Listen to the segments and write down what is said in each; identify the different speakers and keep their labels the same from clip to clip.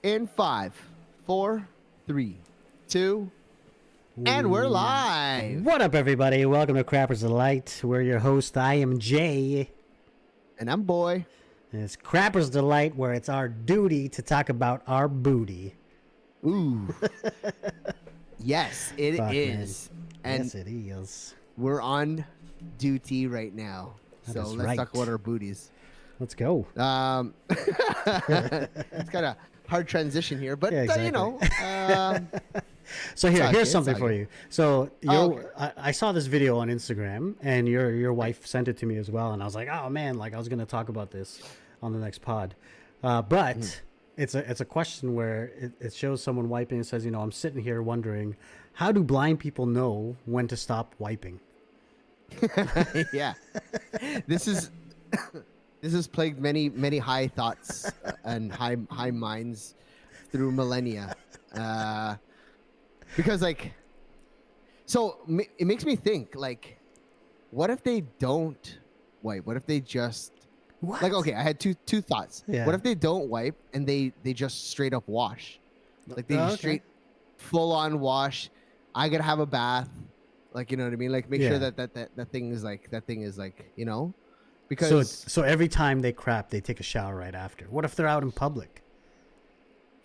Speaker 1: In five, four, three, two, and we're live.
Speaker 2: What up, everybody? Welcome to Crappers Delight. We're your host. I am Jay.
Speaker 1: And I'm Boy.
Speaker 2: And it's Crappers Delight, where it's our duty to talk about our booty.
Speaker 1: Ooh. Yes, it
Speaker 2: Fuck,
Speaker 1: is.
Speaker 2: Man.
Speaker 1: And
Speaker 2: yes, it is.
Speaker 1: we're on duty right now.
Speaker 2: That
Speaker 1: so
Speaker 2: is
Speaker 1: let's
Speaker 2: right.
Speaker 1: talk about our booties.
Speaker 2: Let's go.
Speaker 1: It's kind of hard transition here, but
Speaker 2: Yeah, exactly. So here's something for you. So I saw this video on Instagram, and your wife sent it to me as well, and I was like, oh man, like I was gonna talk about this on the next pod, but it's a question where it shows someone wiping and says, I'm sitting here wondering, how do blind people know when to stop wiping?
Speaker 1: Yeah, this has plagued many high thoughts and high minds through millennia. Because it makes me think, like, what if they don't wipe? What if they just
Speaker 2: What?
Speaker 1: like, okay, I had two thoughts.
Speaker 2: Yeah.
Speaker 1: What if they don't wipe and they just straight up wash? Like they just straight full on wash. I gotta have a bath. Like, you know what I mean? Like make sure that thing is like because
Speaker 2: so every time they crap, they take a shower right after. What if they're out in public?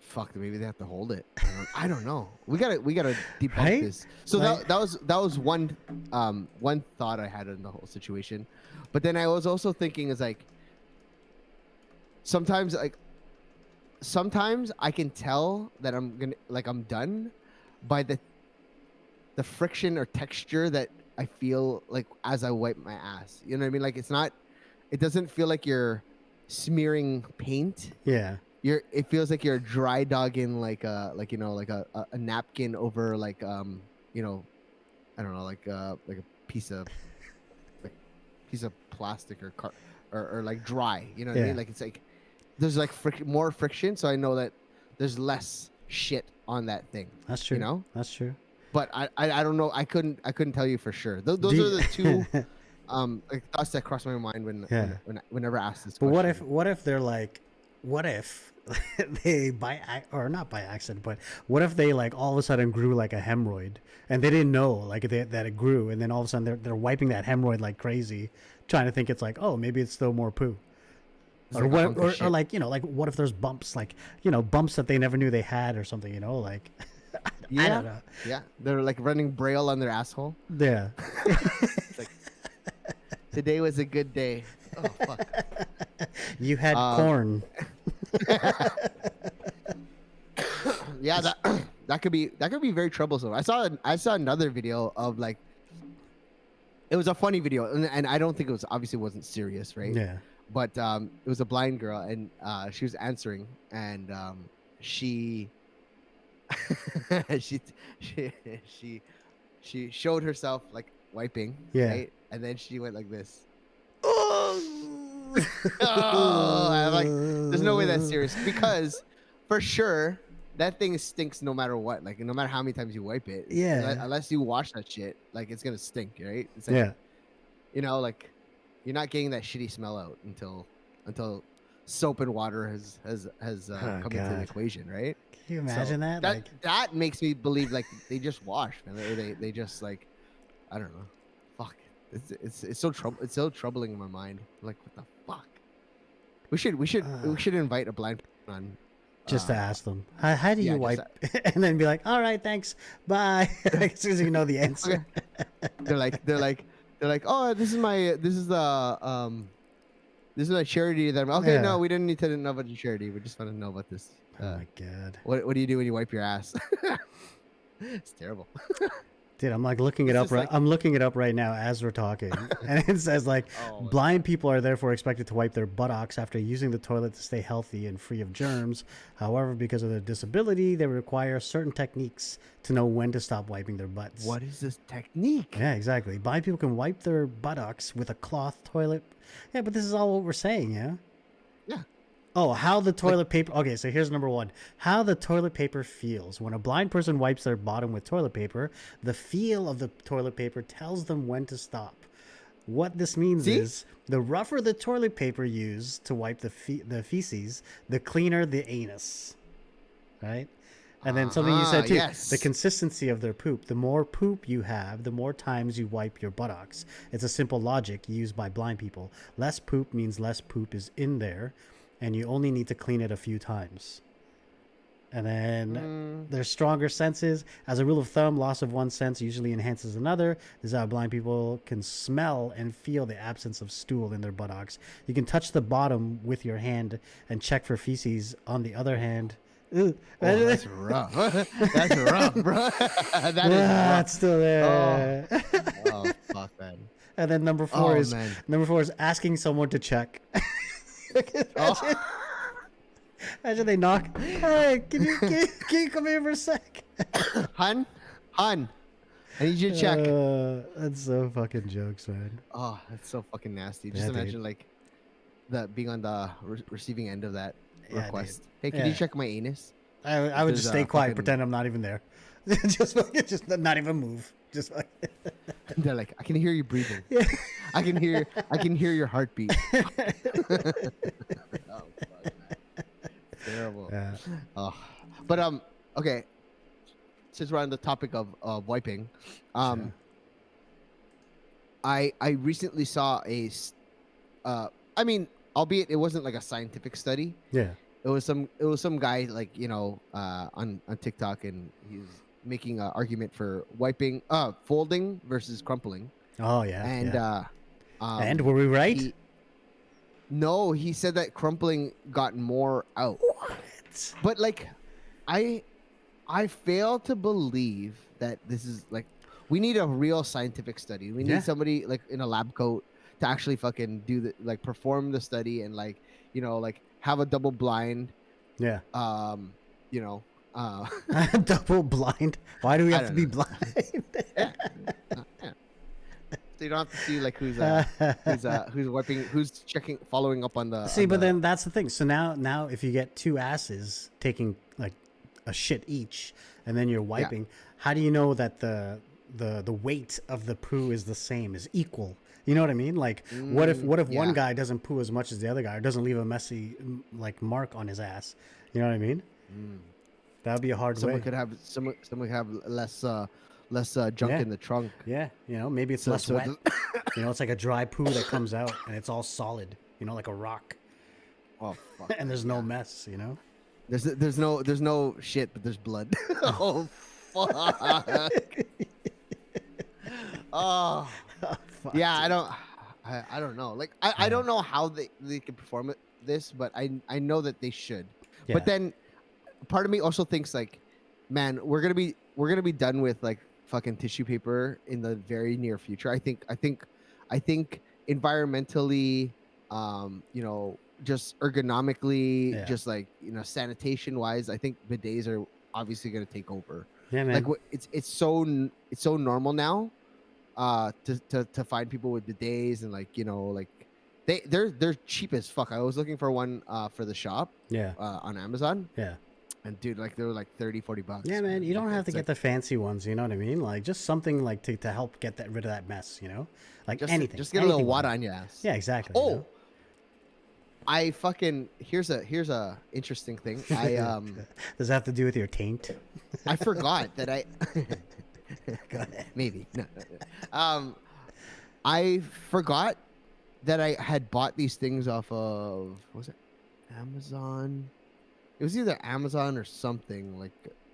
Speaker 1: fuck, maybe they have to hold it. I don't know. We gotta debunk
Speaker 2: Right?
Speaker 1: this. So
Speaker 2: Like-
Speaker 1: that was one thought I had in the whole situation. But then I was also thinking is like sometimes I can tell that I'm done by the friction or texture that I feel like as I wipe my ass. You know what I mean? Like it doesn't feel like you're smearing paint.
Speaker 2: Yeah.
Speaker 1: It feels like you're dry dogging like a napkin over I don't know, like a piece of plastic or like dry, you know what I mean? Like it's like there's like more friction, so I know that there's less shit on that thing.
Speaker 2: That's true.
Speaker 1: You know?
Speaker 2: That's true.
Speaker 1: But I don't know. I couldn't tell you for sure. Those are the two thoughts that cross my mind whenever asked this
Speaker 2: But
Speaker 1: question.
Speaker 2: what if they're like, what if they not by accident, but what if they like all of a sudden grew like a hemorrhoid and they didn't know like that it grew, and then all of a sudden they're wiping that hemorrhoid like crazy, trying to think it's like, oh, maybe it's still more poo.
Speaker 1: It's
Speaker 2: Or
Speaker 1: like a
Speaker 2: what,
Speaker 1: hunk of
Speaker 2: or
Speaker 1: shit.
Speaker 2: like like what if there's bumps, like bumps that they never knew they had or something, like I don't know.
Speaker 1: Yeah, they're like running braille on their asshole.
Speaker 2: Yeah.
Speaker 1: It's like today was a good day. Oh fuck.
Speaker 2: You had corn.
Speaker 1: Yeah, that could be very troublesome. I saw another video of like it was a funny video, and I don't think it wasn't serious, right?
Speaker 2: Yeah.
Speaker 1: But it was a blind girl, and she was answering, and she she showed herself like wiping,
Speaker 2: Yeah.
Speaker 1: right? And then she went like this. Oh, I'm like, there's no way that's serious, because for sure that thing stinks no matter what. Like no matter how many times you wipe it,
Speaker 2: Yeah.
Speaker 1: unless you wash that shit, like it's gonna stink, right? It's like, like you're not getting that shitty smell out until soap and water has come into the
Speaker 2: God.
Speaker 1: equation, right?
Speaker 2: Can you imagine that? Like,
Speaker 1: That makes me believe like they just wash, man. They just like, I don't know. Fuck. It's so troubling in my mind. Like, what the fuck? We should invite a blind person on.
Speaker 2: just to ask them, how do you
Speaker 1: yeah,
Speaker 2: wipe? And then be like, all right, thanks, bye. As soon as you know the answer.
Speaker 1: They're like, oh, this is my charity that okay.
Speaker 2: Yeah.
Speaker 1: No, we didn't need to know about your charity. We just want to know about this.
Speaker 2: Oh my God.
Speaker 1: What do you do when you wipe your ass? It's terrible.
Speaker 2: Dude, I'm like looking it
Speaker 1: It's
Speaker 2: up.
Speaker 1: just
Speaker 2: Right,
Speaker 1: like-
Speaker 2: I'm looking it up right now as we're talking, and it says like,
Speaker 1: Oh, my
Speaker 2: blind people are therefore expected to wipe their buttocks after using the toilet to stay healthy and free of germs. However, because of their disability, they require certain techniques to know when to stop wiping their butts.
Speaker 1: What is this technique?
Speaker 2: Yeah, exactly. Blind people can wipe their buttocks with a cloth toilet. Yeah, but this is all what we're saying, yeah?
Speaker 1: Yeah.
Speaker 2: Oh, how the toilet paper... Okay, so here's number one. How the toilet paper feels. When a blind person wipes their bottom with toilet paper, the feel of the toilet paper tells them when to stop. What this means is the rougher the toilet paper used to wipe the feces, the cleaner the anus. right? And then something you said too, the
Speaker 1: Yes.
Speaker 2: consistency of their poop. The more poop you have, the more times you wipe your buttocks. It's a simple logic used by blind people. Less poop means less poop is in there, and you only need to clean it a few times. And then there's stronger senses. As a rule of thumb, loss of one sense usually enhances another. This is how blind people can smell and feel the absence of stool in their buttocks. You can touch the bottom with your hand and check for feces. On the other hand,
Speaker 1: oh, that's rough. That's rough, bro. That is rough.
Speaker 2: It's still there.
Speaker 1: Oh, fuck, man.
Speaker 2: And then number four is asking someone to check. Imagine they knock. Hey, can you come here for a sec?
Speaker 1: Hun, I need you to check.
Speaker 2: That's so fucking jokes, man.
Speaker 1: Oh, that's so fucking nasty. Just imagine like being on the receiving end of that request.
Speaker 2: Dude.
Speaker 1: Hey, can you check my anus?
Speaker 2: I would just stay quiet, pretend I'm not even there. just not even move. Just like
Speaker 1: they're like, I can hear you breathing. Yeah. I can hear your heartbeat. Oh, fuck, man. Terrible. Yeah. But okay. Since we're on the topic of wiping,
Speaker 2: sure.
Speaker 1: I recently saw I mean, albeit it wasn't like a scientific study.
Speaker 2: Yeah.
Speaker 1: It was some guy like, on TikTok, and he's making an argument for wiping folding versus crumpling.
Speaker 2: Oh yeah.
Speaker 1: And
Speaker 2: and were we right?
Speaker 1: No, he said that crumpling got more out. What? But like, I fail to believe that this is like, we need a real scientific study. We need somebody like in a lab coat to actually fucking do the like perform the study and like like have a double blind.
Speaker 2: Yeah.
Speaker 1: Double
Speaker 2: blind. Why do we have to be blind?
Speaker 1: Yeah. So you don't have to see like who's wiping, who's checking, following up on the.
Speaker 2: See, but then that's the thing. So now if you get two asses taking like a shit each, and then you're wiping, how do you know that the weight of the poo is the same, is equal? You know what I mean? Like, what if one guy doesn't poo as much as the other guy, or doesn't leave a messy like mark on his ass? You know what I mean? That would be a hard way.
Speaker 1: Someone could have less junk in the trunk.
Speaker 2: Yeah, maybe it's less wet. It's like a dry poo that comes out and it's all solid. Like a rock.
Speaker 1: Oh fuck!
Speaker 2: And there's no mess.
Speaker 1: There's no shit, but there's blood. Oh fuck! Oh fuck, yeah, I don't know. Like I don't know how they can perform this, but I know that they should. Yeah. But then part of me also thinks like, man, we're gonna be done with like fucking tissue paper in the very near future. I think environmentally, just ergonomically, just like sanitation wise, I think bidets are obviously gonna take over.
Speaker 2: Yeah, man.
Speaker 1: Like it's so normal now, to find people with bidets, and like like they're cheap as fuck. I was looking for one for the shop.
Speaker 2: Yeah.
Speaker 1: On Amazon.
Speaker 2: Yeah.
Speaker 1: And dude, like they were like $30-$40.
Speaker 2: Yeah, man, you don't have to get the fancy ones. You know what I mean? Like just something like to help get rid of that mess. Like anything.
Speaker 1: Just get a little water on your ass.
Speaker 2: Yeah, exactly.
Speaker 1: Oh, I fucking here's a interesting thing.
Speaker 2: Does that have to do with your taint?
Speaker 1: I forgot that I.
Speaker 2: Go ahead.
Speaker 1: Maybe no. I forgot that I had bought these things off of, was it Amazon? It was either Amazon or something, like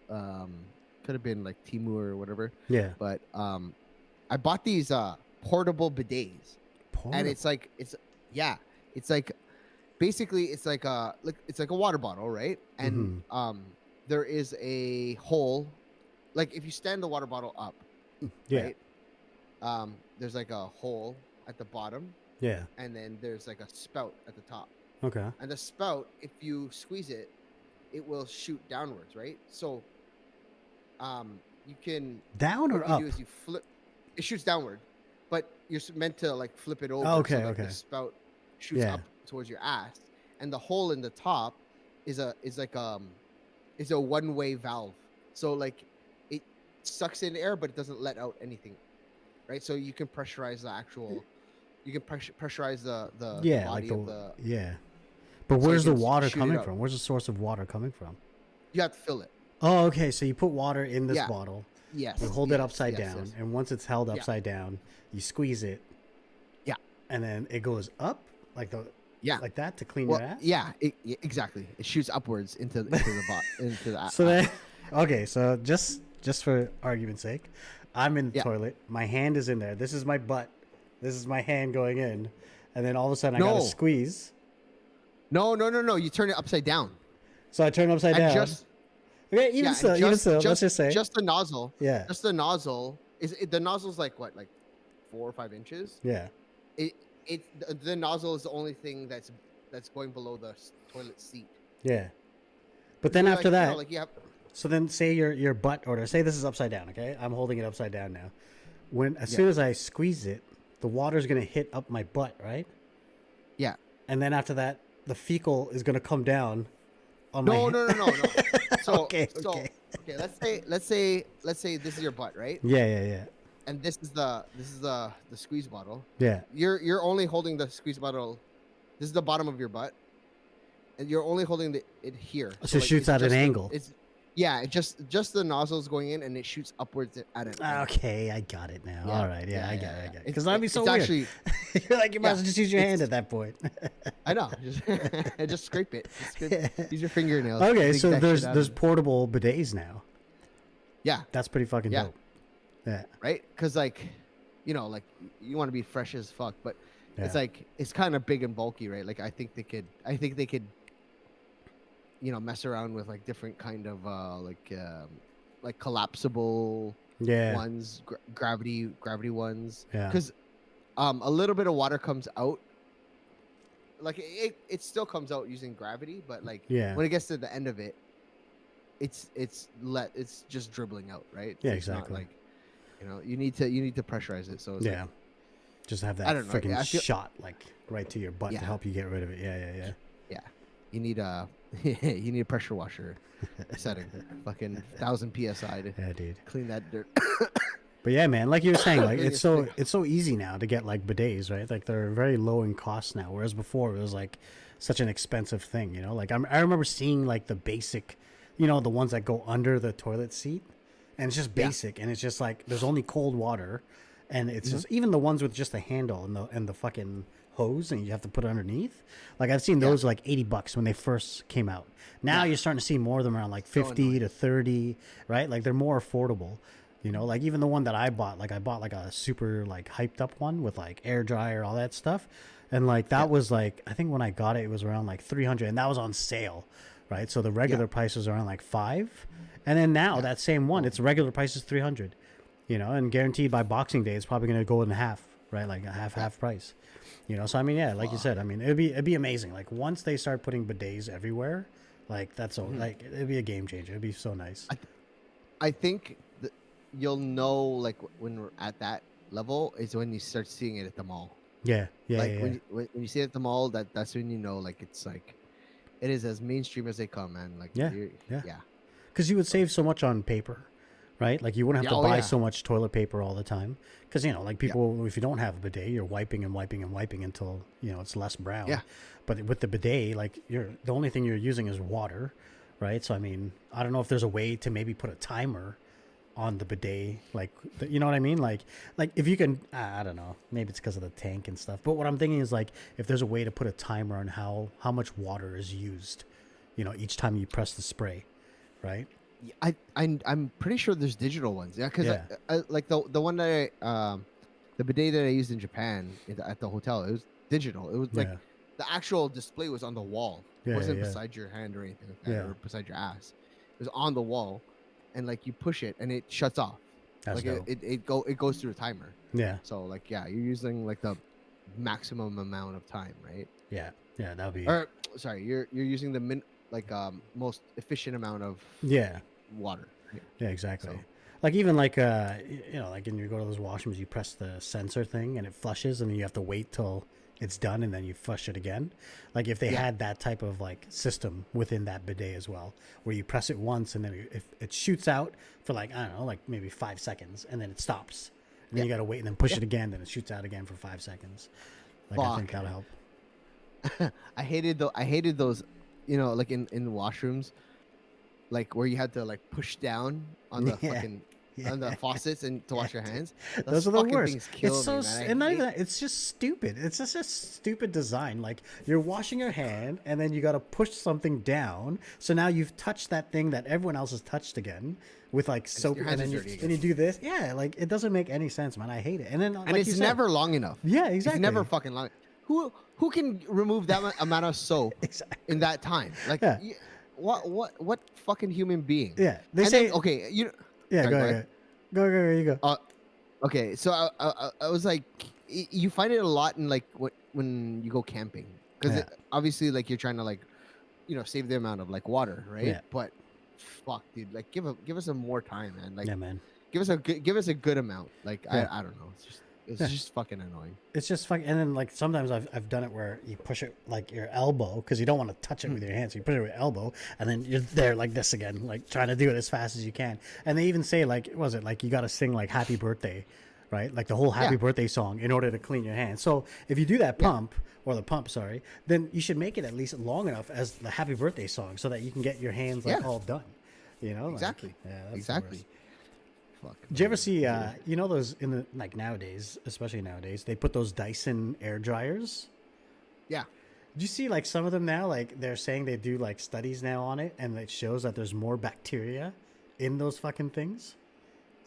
Speaker 1: could have been like Temu or whatever.
Speaker 2: Yeah.
Speaker 1: But I bought these portable bidets. And it's like basically it's like a water bottle, right? And there is a hole, like if you stand the water bottle up, right? There's like a hole at the bottom.
Speaker 2: Yeah.
Speaker 1: And then there's like a spout at the top.
Speaker 2: Okay.
Speaker 1: And the spout, if you squeeze it, it will shoot downwards, right? So, you can
Speaker 2: down or up.
Speaker 1: Do is you flip. It shoots downward, but you're meant to like flip it over.
Speaker 2: Okay.
Speaker 1: So, like, the spout shoots up towards your ass, and the hole in the top is a one-way valve. So like it sucks in air, but it doesn't let out anything, right? So you can pressurize the actual. You can pressurize the body of the.
Speaker 2: Yeah. But where's the water coming from? Where's the source of water coming from?
Speaker 1: You have to fill it.
Speaker 2: Oh, okay. So you put water in this
Speaker 1: Yeah.
Speaker 2: bottle, you
Speaker 1: Yes.
Speaker 2: hold it
Speaker 1: Yes.
Speaker 2: upside
Speaker 1: Yes.
Speaker 2: down,
Speaker 1: Yes.
Speaker 2: and once it's held
Speaker 1: Yeah.
Speaker 2: upside down, you squeeze it,
Speaker 1: Yeah.
Speaker 2: and then it goes up
Speaker 1: Yeah.
Speaker 2: like that to clean your
Speaker 1: Well,
Speaker 2: ass.
Speaker 1: yeah. Exactly. It shoots upwards into the
Speaker 2: So then,
Speaker 1: ass.
Speaker 2: okay. So just for argument's sake, I'm in the
Speaker 1: Yeah.
Speaker 2: toilet. My hand is in there. This is my butt. This is my hand going in, and then all of a sudden I gotta
Speaker 1: No.
Speaker 2: squeeze.
Speaker 1: No. No. No. No. You turn it upside down.
Speaker 2: So I turn upside
Speaker 1: And
Speaker 2: down. Okay,
Speaker 1: yeah, and
Speaker 2: even so, let's just say,
Speaker 1: just the nozzle.
Speaker 2: yeah,
Speaker 1: Just the nozzle the nozzle's like what, like 4 or 5 inches.
Speaker 2: yeah,
Speaker 1: It the nozzle is the only thing that's going below the toilet seat.
Speaker 2: yeah. But then
Speaker 1: You're
Speaker 2: after
Speaker 1: like,
Speaker 2: that,
Speaker 1: like you have.
Speaker 2: so then say your butt order. Say this is upside down. Okay, I'm holding it upside down now. As
Speaker 1: Yeah.
Speaker 2: soon as I squeeze it, the water's gonna hit up my butt, right?
Speaker 1: Yeah.
Speaker 2: And then after that, the fecal is gonna come down on my.
Speaker 1: No. No. No. No. No. So
Speaker 2: Okay,
Speaker 1: so
Speaker 2: okay.
Speaker 1: okay. Let's say this is your butt, right?
Speaker 2: Yeah, yeah, yeah,
Speaker 1: And this is the squeeze bottle.
Speaker 2: yeah.
Speaker 1: You're only holding the squeeze bottle. This is the bottom of your butt, and you're only holding it here.
Speaker 2: So it shoots
Speaker 1: it's
Speaker 2: at an
Speaker 1: just
Speaker 2: angle.
Speaker 1: just the nozzle's going in, and it shoots upwards at an angle.
Speaker 2: Okay, I got it now.
Speaker 1: Yeah.
Speaker 2: All right, yeah, I got it.
Speaker 1: It's-
Speaker 2: Because that'd be so
Speaker 1: it's
Speaker 2: weird.
Speaker 1: actually.
Speaker 2: You're like, you might as well
Speaker 1: Yeah,
Speaker 2: just use your hand
Speaker 1: it's-
Speaker 2: at that point.
Speaker 1: I know. Just scrape it. Use your fingernails.
Speaker 2: Okay,
Speaker 1: Dig
Speaker 2: so
Speaker 1: that shit out
Speaker 2: there's
Speaker 1: of it.
Speaker 2: portable bidets now.
Speaker 1: Yeah.
Speaker 2: That's pretty fucking
Speaker 1: Yeah.
Speaker 2: dope. Yeah,
Speaker 1: Right. Because like, like you want to be fresh as fuck, but it's
Speaker 2: yeah.
Speaker 1: like it's kind of big and bulky, right? Like I think they could. Mess around with like different kind of like collapsible
Speaker 2: Yeah,
Speaker 1: ones, gravity ones.
Speaker 2: yeah,
Speaker 1: Because a little bit of water comes out. Like it still comes out using gravity, but like
Speaker 2: yeah,
Speaker 1: when it gets to the end of it, it's just dribbling out, right?
Speaker 2: yeah,
Speaker 1: It's not
Speaker 2: exactly.
Speaker 1: like, you need to pressurize it. So it's
Speaker 2: Yeah,
Speaker 1: like,
Speaker 2: just have
Speaker 1: I
Speaker 2: that
Speaker 1: don't know,
Speaker 2: freaking
Speaker 1: I feel-
Speaker 2: shot like right to your butt to
Speaker 1: Yeah.
Speaker 2: help you get rid of it. Yeah, yeah, yeah.
Speaker 1: yeah, you need a you need a pressure washer setting, fucking 1,000 psi to
Speaker 2: Yeah, dude.
Speaker 1: clean that dirt.
Speaker 2: But yeah, man, like you were saying, like
Speaker 1: Getting
Speaker 2: it's
Speaker 1: a
Speaker 2: so easy now to get like bidets, right? Like they're very low in cost now, whereas before it was like such an expensive thing, you know? Like I remember seeing like the basic, the ones that go under the toilet seat, and it's just
Speaker 1: Yeah.
Speaker 2: basic, and it's just like there's only cold water, and it's
Speaker 1: Mm-hmm.
Speaker 2: just even the ones with just a handle and the fucking hose, and you have to put it underneath. Like I've seen those like $80 when they first came out. Now
Speaker 1: Yeah.
Speaker 2: you're starting to see more of them around like
Speaker 1: So
Speaker 2: 50
Speaker 1: annoying.
Speaker 2: to 30, right? Like they're more affordable. Like even the one that I bought like a super like hyped up one with like air dryer, all that stuff. And like that was like, I think when I got it, it was around like 300, and that was on sale, right? So the regular price was around like 5. And then now that same one, its regular price is 300, and guaranteed by Boxing Day, it's probably going to go in half, right? Like a half price, so I mean, yeah, like you said, I mean, it'd be amazing. Like once they start putting bidets everywhere, like that's all, like it'd be a game changer. It'd be so nice.
Speaker 1: I think that you'll know, like when we're at that level is when you start seeing it at the mall.
Speaker 2: Yeah, yeah,
Speaker 1: Like
Speaker 2: yeah.
Speaker 1: when you see it at the mall, that's when you know, like it's like it is as mainstream as they come, man. Like
Speaker 2: Yeah,
Speaker 1: yeah.
Speaker 2: yeah. Because you would save so much on paper, right? Like you wouldn't have
Speaker 1: Yeah,
Speaker 2: to
Speaker 1: oh,
Speaker 2: buy
Speaker 1: yeah.
Speaker 2: so much toilet paper all the time. Because like people, if you don't have a bidet, you're wiping and wiping and wiping until it's less brown.
Speaker 1: Yeah.
Speaker 2: But with the bidet, like the only thing you're using is water, right? So I mean, I don't know if there's a way to maybe put a timer on the bidet, like you know what I mean? Like if you can, I don't know, maybe it's because of the tank and stuff. But what I'm thinking is like if there's a way to put a timer on how much water is used, each time you press the spray, right?
Speaker 1: I'm pretty sure there's digital ones. Yeah, because
Speaker 2: Yeah.
Speaker 1: like the one that the bidet that I used in Japan at the hotel, it was digital. It was like
Speaker 2: Yeah.
Speaker 1: the actual display was on the wall.
Speaker 2: Yeah,
Speaker 1: It wasn't
Speaker 2: yeah.
Speaker 1: beside your hand or anything like that,
Speaker 2: Yeah.
Speaker 1: or beside your ass. It was on the wall, and like you push it and it shuts off.
Speaker 2: That's
Speaker 1: Like
Speaker 2: dope.
Speaker 1: it goes through a timer.
Speaker 2: Yeah,
Speaker 1: So like yeah, you're using like the maximum amount of time, right?
Speaker 2: yeah, that'd be.
Speaker 1: Or sorry, you're using the most efficient amount of
Speaker 2: Yeah,
Speaker 1: water. Right?
Speaker 2: yeah, exactly.
Speaker 1: So-
Speaker 2: Like even like like when you go to those washrooms, you press the sensor thing and it flushes, and then you have to wait till it's done and then you flush it again. Like if they
Speaker 1: Yeah.
Speaker 2: had that type of like system within that bidet as well, where you press it once and then if it shoots out for like I don't know, like maybe 5 seconds, and then it stops, and then you gotta wait and then push it again, then it shoots out again for 5 seconds. Like I think
Speaker 1: Fuck.
Speaker 2: that'll help.
Speaker 1: I hated those, like in washrooms. like where you had to like push down on the
Speaker 2: Yeah.
Speaker 1: fucking
Speaker 2: Yeah.
Speaker 1: on the faucets and to
Speaker 2: Yeah,
Speaker 1: wash your
Speaker 2: dude.
Speaker 1: hands. Those
Speaker 2: Those are the
Speaker 1: fucking
Speaker 2: worst.
Speaker 1: things
Speaker 2: It's
Speaker 1: kill
Speaker 2: so,
Speaker 1: me, man.
Speaker 2: and not
Speaker 1: I
Speaker 2: even
Speaker 1: hate.
Speaker 2: that, it's just stupid. It's just a stupid design. Like you're washing your hand and then you got to push something down. So now you've touched that thing that everyone else has touched again with like
Speaker 1: And
Speaker 2: soap,
Speaker 1: your
Speaker 2: and
Speaker 1: hands are
Speaker 2: then
Speaker 1: dirty
Speaker 2: you
Speaker 1: again.
Speaker 2: do this. Yeah, like it doesn't make any sense, man. I hate it. And then,
Speaker 1: And
Speaker 2: like you
Speaker 1: it's
Speaker 2: said,
Speaker 1: never long enough.
Speaker 2: yeah,
Speaker 1: It's
Speaker 2: exactly,
Speaker 1: never fucking long. Who can remove that amount of soap in
Speaker 2: exactly.
Speaker 1: that time? Like,
Speaker 2: Yeah,
Speaker 1: what fucking human being?
Speaker 2: yeah. They
Speaker 1: And then
Speaker 2: say,
Speaker 1: okay,
Speaker 2: yeah.
Speaker 1: sorry,
Speaker 2: Go
Speaker 1: go
Speaker 2: ahead,
Speaker 1: ahead.
Speaker 2: go. You go.
Speaker 1: Okay, so I was like, you find it a lot in like when you go camping, because
Speaker 2: Yeah,
Speaker 1: obviously like you're trying to like save the amount of like water, right?
Speaker 2: yeah,
Speaker 1: But fuck, dude, like give us some more time, man. Like
Speaker 2: yeah, man.
Speaker 1: give us a good amount. Like
Speaker 2: Yeah,
Speaker 1: I don't know, it's
Speaker 2: yeah.
Speaker 1: just fucking annoying.
Speaker 2: It's just fucking, and then like sometimes I've done it where you push it like your elbow because you don't want to touch it with your hands. So you push it with your elbow, and then you're there like this again, like trying to do it as fast as you can. And they even say like, was it like you got to sing like "Happy Birthday," right? Like the whole "Happy
Speaker 1: Yeah,
Speaker 2: Birthday" song in order to clean your hands. So if you do that
Speaker 1: yeah,
Speaker 2: pump or the pump, sorry, then you should make it at least long enough as the "Happy Birthday" song so that you can get your hands
Speaker 1: yeah,
Speaker 2: like all done. You know, like
Speaker 1: exactly,
Speaker 2: yeah, that's the
Speaker 1: exactly.
Speaker 2: worst.
Speaker 1: Fuck,
Speaker 2: Did you ever
Speaker 1: man.
Speaker 2: see, you know, those in the like nowadays, especially nowadays, they put those Dyson air dryers.
Speaker 1: Yeah.
Speaker 2: Do you see like some of them now? Like they're saying they do like studies now on it, and it shows that there's more bacteria in those fucking things.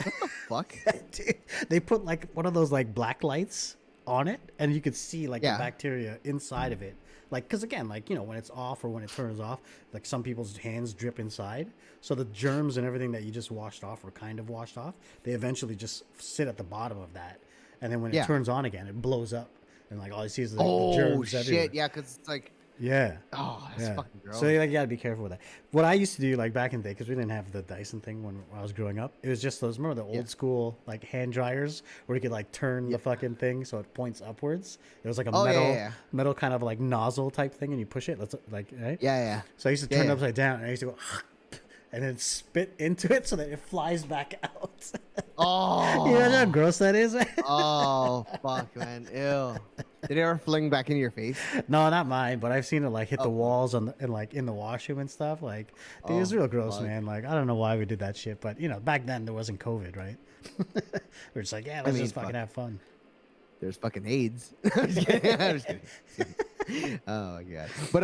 Speaker 1: What the fuck?
Speaker 2: Dude, they put like one of those like black lights on it, and you could see like the
Speaker 1: Yeah.
Speaker 2: bacteria inside of it. Like, because again, like you know, when it's off or when it turns off, like some people's hands drip inside, so the germs and everything that you just washed off or kind of washed off, they eventually just sit at the bottom of that, and then when it
Speaker 1: Yeah.
Speaker 2: turns on again, it blows up, and like all you see is the
Speaker 1: Oh
Speaker 2: germs everywhere.
Speaker 1: shit. Yeah, because it's like,
Speaker 2: Yeah.
Speaker 1: oh, that's
Speaker 2: Yeah.
Speaker 1: fucking
Speaker 2: So
Speaker 1: gross.
Speaker 2: you gotta be careful with that. What I used to do, like back in the day, because we didn't have the Dyson thing when I was growing up, it was just those. Remember the
Speaker 1: Yeah.
Speaker 2: old school like hand dryers where you could like turn
Speaker 1: Yeah.
Speaker 2: the fucking thing so it points upwards. It was like a
Speaker 1: Oh yeah, yeah,
Speaker 2: metal kind of like nozzle type thing, and you push it. That's like right.
Speaker 1: yeah, yeah,
Speaker 2: So I used to
Speaker 1: yeah,
Speaker 2: turn it
Speaker 1: yeah.
Speaker 2: upside down, and I used to go and then spit into it so that it flies back out. You know how
Speaker 1: Oh,
Speaker 2: gross that is?
Speaker 1: oh, fuck, man. Ew. Did it ever fling back in your face?
Speaker 2: No, not mine, but I've seen it like hit the
Speaker 1: Oh,
Speaker 2: walls on the, and like in the washroom and stuff. Like, dude, it's
Speaker 1: oh,
Speaker 2: real gross,
Speaker 1: fuck.
Speaker 2: man. Like, I don't know why we did that shit, but you know, back then there wasn't COVID, right? We're just like, yeah,
Speaker 1: I
Speaker 2: let's
Speaker 1: mean,
Speaker 2: just fucking
Speaker 1: fuck.
Speaker 2: have fun.
Speaker 1: There's fucking AIDS. I'm just kidding. I'm just kidding. Oh my god. But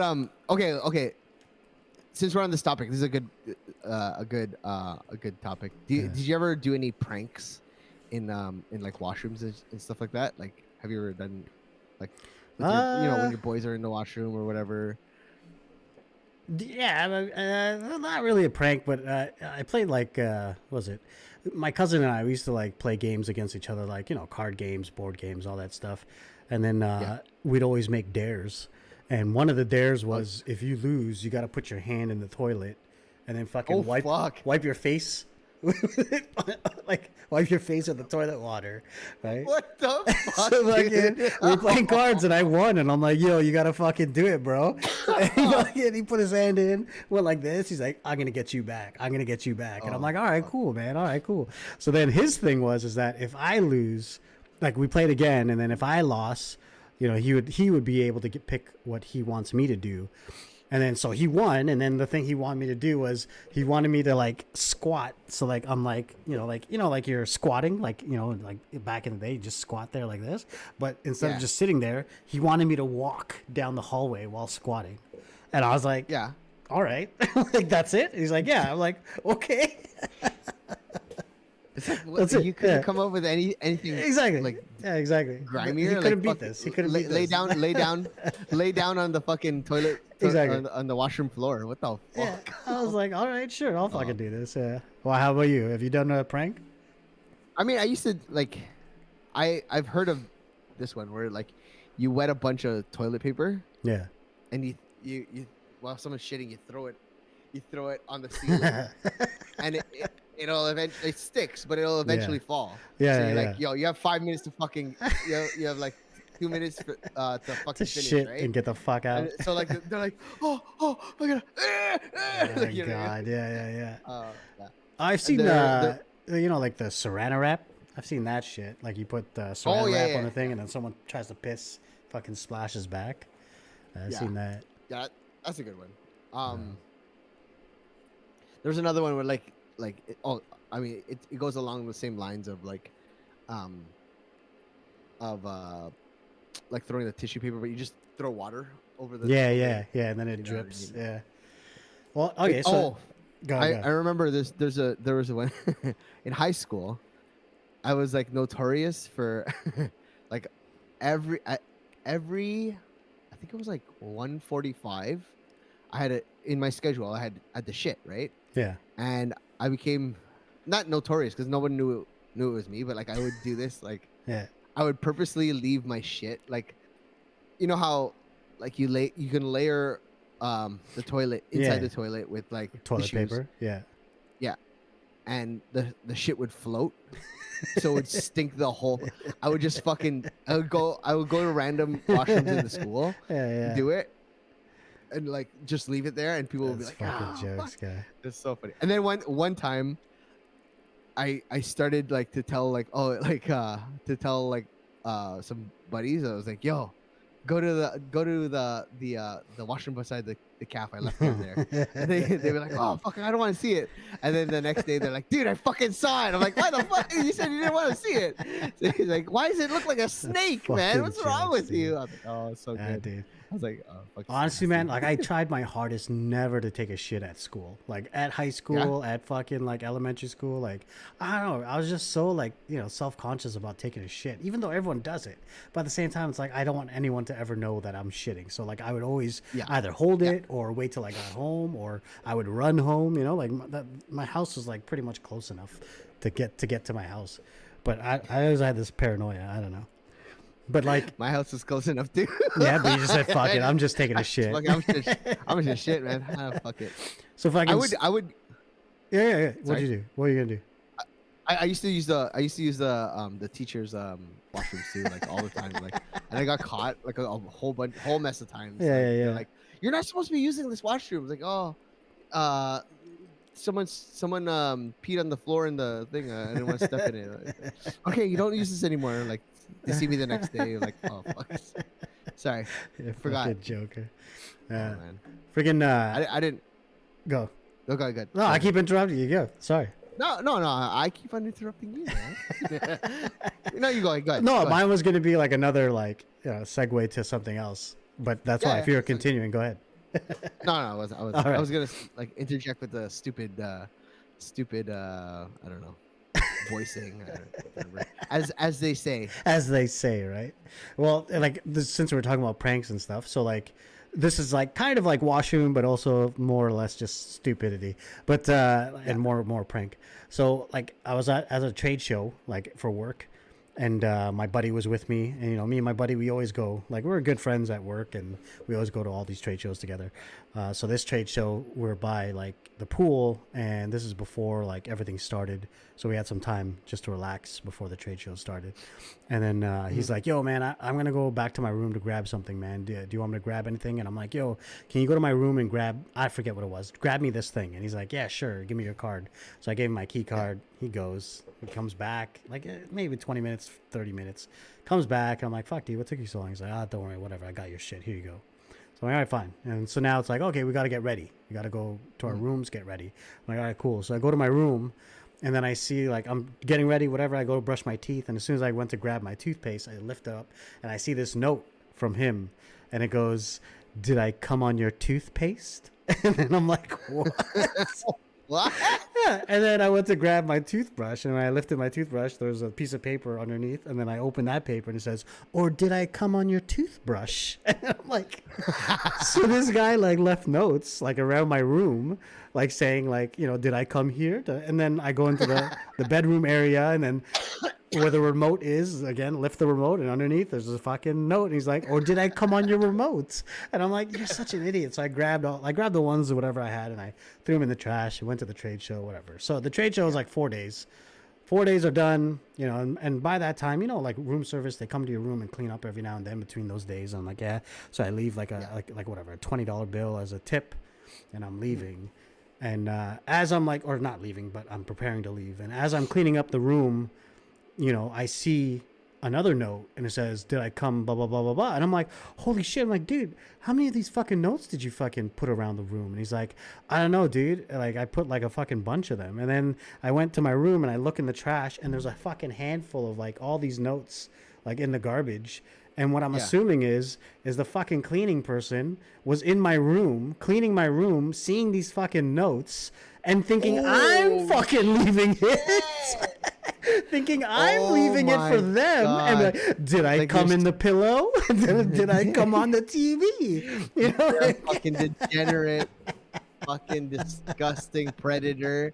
Speaker 1: okay, okay. Since we're on this topic, this is a good topic.
Speaker 2: Yeah.
Speaker 1: Did you ever do any pranks in like washrooms and stuff like that? Like, have you ever done like with your when
Speaker 2: Uh,
Speaker 1: your boys are in the washroom or whatever?
Speaker 2: yeah, not really a prank, but I played like, what was it? My cousin and I, we used to like play games against each other, like, you know, card games, board games, all that stuff. And then
Speaker 1: Yeah.
Speaker 2: we'd always make dares. And one of the dares
Speaker 1: Oh,
Speaker 2: was if you lose, you got to put your hand in the toilet and then fucking
Speaker 1: oh fuck.
Speaker 2: wipe your face. Like wipe your face with the toilet water, right?
Speaker 1: What the fuck,
Speaker 2: So like
Speaker 1: dude?
Speaker 2: we were playing cards and I won and I'm like, yo, you gotta fucking do it, bro. And he put his hand in, went like this. He's like, I'm gonna get you back. I'm gonna get you back. And I'm
Speaker 1: Oh,
Speaker 2: like, all right,
Speaker 1: fuck.
Speaker 2: cool, man. All right, cool. So then his thing was that if I lose, like we played again, and then if I lost, you know, he would be able to pick what he wants me to do. And then so he won, and then the thing he wanted me to do was he wanted me to like squat. So like I'm like like you're squatting, like like back in the day, you just squat there like this. But instead
Speaker 1: Yeah.
Speaker 2: of just sitting there, he wanted me to walk down the hallway while squatting. And I was like,
Speaker 1: Yeah.
Speaker 2: all right, like that's it. He's like, yeah. I'm like, okay,
Speaker 1: It's like
Speaker 2: that's it.
Speaker 1: you couldn't
Speaker 2: Yeah.
Speaker 1: come up with anything
Speaker 2: Exactly.
Speaker 1: like
Speaker 2: Yeah, exactly.
Speaker 1: grimier.
Speaker 2: He
Speaker 1: Like
Speaker 2: couldn't beat
Speaker 1: fuck,
Speaker 2: this. He couldn't beat
Speaker 1: lay
Speaker 2: this.
Speaker 1: down, lay down on the fucking toilet,
Speaker 2: Exactly.
Speaker 1: on the washroom floor. What the
Speaker 2: Yeah.
Speaker 1: fuck?
Speaker 2: I was like, all right, sure, I'll
Speaker 1: Oh.
Speaker 2: fucking do this. Well, how about you? Have you done a prank?
Speaker 1: I mean, I used to like, I've heard of this one where like you wet a bunch of toilet paper
Speaker 2: Yeah.
Speaker 1: and you while someone's shitting, you throw it on the ceiling and it'll eventually, it sticks, but it'll eventually fall.
Speaker 2: Yeah,
Speaker 1: So you're
Speaker 2: yeah,
Speaker 1: like, yo, you have 5 minutes to fucking, you have like 2 minutes to
Speaker 2: To
Speaker 1: fucking finish,
Speaker 2: shit
Speaker 1: right?
Speaker 2: and get the fuck out.
Speaker 1: And so like they're like, oh, I gotta,
Speaker 2: Oh,
Speaker 1: like, you know what I
Speaker 2: God.
Speaker 1: mean?
Speaker 2: Yeah.
Speaker 1: Yeah.
Speaker 2: I've seen,
Speaker 1: they're-
Speaker 2: like the Saran wrap. I've seen that shit. Like you put Saran
Speaker 1: Oh, yeah,
Speaker 2: wrap
Speaker 1: yeah.
Speaker 2: on the thing and then someone tries to piss, fucking splashes back. I've
Speaker 1: Yeah.
Speaker 2: seen that.
Speaker 1: Yeah, that's a good one. There's another one where oh, I mean it goes along the same lines of um of like throwing the tissue paper, but you just throw water
Speaker 2: Yeah,
Speaker 1: over
Speaker 2: yeah,
Speaker 1: it.
Speaker 2: yeah, and then it
Speaker 1: You know what I
Speaker 2: drips.
Speaker 1: mean?
Speaker 2: Yeah. Well,
Speaker 1: Wait,
Speaker 2: okay, so
Speaker 1: oh,
Speaker 2: go go.
Speaker 1: I remember there was a one in high school. I was like notorious for like every I, every I think it was like 1:45. I had it in my schedule. I had the shit right,
Speaker 2: Yeah.
Speaker 1: and I became not notorious because no one knew it was me. But like I would do this. Like
Speaker 2: Yeah.
Speaker 1: I would purposely leave my shit. Like you know how like you can layer the toilet inside
Speaker 2: Yeah.
Speaker 1: the toilet with like
Speaker 2: Toilet
Speaker 1: tissues.
Speaker 2: paper. Yeah.
Speaker 1: Yeah, and the shit would float, so it would stink the whole. I would just fucking. I would go to random washrooms in the school,
Speaker 2: Yeah, yeah.
Speaker 1: do it, and like just leave it there, and people would be
Speaker 2: That's
Speaker 1: like,
Speaker 2: fucking
Speaker 1: "Ah, fuck."
Speaker 2: jokes, guy.
Speaker 1: It's so funny. And then one time, I started like to tell like to tell like some buddies. I was like, "Yo, go to the washroom beside the calf. I left it in there." And they were like, "Oh fuck, I don't want to see it." And then the next day they're like, "Dude, I fucking saw it." I'm like, "Why the fuck? You said you didn't want to see it." So he's like, "Why does it look like a snake, man?
Speaker 2: Fucking
Speaker 1: What's wrong
Speaker 2: jokes,
Speaker 1: with
Speaker 2: dude.
Speaker 1: you?" I was like, "Oh, it's so
Speaker 2: Yeah,
Speaker 1: good."
Speaker 2: dude.
Speaker 1: I was like, "Oh, fuck,
Speaker 2: Honestly, man,
Speaker 1: nasty."
Speaker 2: like I tried my hardest never to take a shit at school. Like at high
Speaker 1: Yeah,
Speaker 2: school, at fucking like elementary school, like I don't know. I was just so like, self-conscious about taking a shit, even though everyone does it. But at the same time, it's like I don't want anyone to ever know that I'm shitting. So like I would always
Speaker 1: yeah,
Speaker 2: either hold
Speaker 1: yeah.
Speaker 2: it or wait till I got home, or I would run home, like my house was like pretty much close enough to get to my house. But I always had this paranoia, I don't know. But like,
Speaker 1: My house is close enough too.
Speaker 2: yeah, but you just said fuck it.
Speaker 1: I,
Speaker 2: I'm just taking a shit.
Speaker 1: I'm just shit, man. Ah, fuck it.
Speaker 2: So fucking
Speaker 1: I would.
Speaker 2: yeah, yeah, yeah. What'd
Speaker 1: Sorry.
Speaker 2: you do? What are you gonna do?
Speaker 1: I used to use the teachers washrooms too, like all the time, like, and I got caught like a whole mess of times.
Speaker 2: Yeah,
Speaker 1: Like
Speaker 2: yeah,
Speaker 1: they're
Speaker 2: yeah.
Speaker 1: like, "You're not supposed to be using this washroom." It's like, "Oh, uh, someone peed on the floor in the thing. I didn't want to step in it." Like, okay, you don't use this anymore. Like they see me the next day, like, "Oh fuck, sorry,
Speaker 2: Yeah,
Speaker 1: forgot."
Speaker 2: fucking joker.
Speaker 1: Oh man,
Speaker 2: Freaking
Speaker 1: I didn't.
Speaker 2: go.
Speaker 1: Oh, good.
Speaker 2: No, I keep interrupting you. Go. Sorry.
Speaker 1: No. I keep on interrupting you, man. No, you go. Go ahead.
Speaker 2: No,
Speaker 1: Go ahead.
Speaker 2: mine was gonna be like another like segue to something else. But that's why
Speaker 1: Yeah,
Speaker 2: if you're
Speaker 1: it's like-
Speaker 2: continuing, go ahead.
Speaker 1: No, I was
Speaker 2: All right.
Speaker 1: I was gonna like interject with the stupid I don't know voicing whatever. As they say.
Speaker 2: As they say, right? Well, like since we're talking about pranks and stuff, so like this is like kind of like washroom, but also more or less just stupidity, but and more prank. So like I was at a trade show like for work, and my buddy was with me, and me and my buddy, we always go, like we're good friends at work, and we always go to all these trade shows together. So this trade show, we're by like the pool, and this is before like everything started, so we had some time just to relax before the trade show started. And then he's like, "Yo man, I'm gonna go back to my room to grab something, man. Do you want me to grab anything?" And I'm like, "Yo, can you go to my room and grab, I forget what it was, grab me this thing?" And he's like, "Yeah, sure, give me your card." So I gave him my key card. He goes, he comes back like maybe 20 minutes, 30 minutes, comes back. I'm like, "Fuck, dude, what took you so long?" He's like, "Ah, don't worry, whatever, I got your shit, here you go." So I'm like, "All right, fine." And so now it's like, okay, we got to get ready. We got to go to our rooms, get ready. I'm like, "All right, cool." So I go to my room, and then I see like I'm getting ready, whatever. I go brush my teeth, and as soon as I went to grab my toothpaste, I lift it up, and I see this note from him, and it goes, "Did I come on your toothpaste?" And then I'm like, "What?"
Speaker 1: What?
Speaker 2: Yeah. And then I went to grab my toothbrush, and when I lifted my toothbrush, there's a piece of paper underneath, and then I opened that paper, and it says, "Or did I come on your toothbrush?" And I'm like, so this guy like left notes like around my room, like saying like, "Did I come here?" And then I go into the bedroom area, and then where the remote is, again, lift the remote, and underneath there's a fucking note, and he's like, "Or did I come on your remote?" And I'm like, "You're such an idiot." So I grabbed the ones or whatever I had, and I threw them in the trash and went to the trade show, whatever. So the trade show was like 4 days. 4 days are done, and by that time, like room service, they come to your room and clean up every now and then between those days. I'm like, yeah. So I leave like like whatever, a $20 bill as a tip, and I'm leaving. And as I'm like, or not leaving, but I'm preparing to leave, and as I'm cleaning up the room, I see another note and it says, "Did I come?" Blah blah blah blah blah. And I'm like, "Holy shit!" I'm like, "Dude, how many of these fucking notes did you fucking put around the room?" And he's like, "I don't know, dude. Like I put like a fucking bunch of them." And then I went to my room and I look in the trash and there's a fucking handful of like all these notes like in the garbage. And what I'm assuming is the fucking cleaning person was in my room, cleaning my room, seeing these fucking notes and thinking I'm fucking leaving it. Thinking I'm leaving it for them. God. And like, did I like come in the pillow? did I come on the TV? You know,
Speaker 1: like, fucking degenerate, fucking disgusting predator.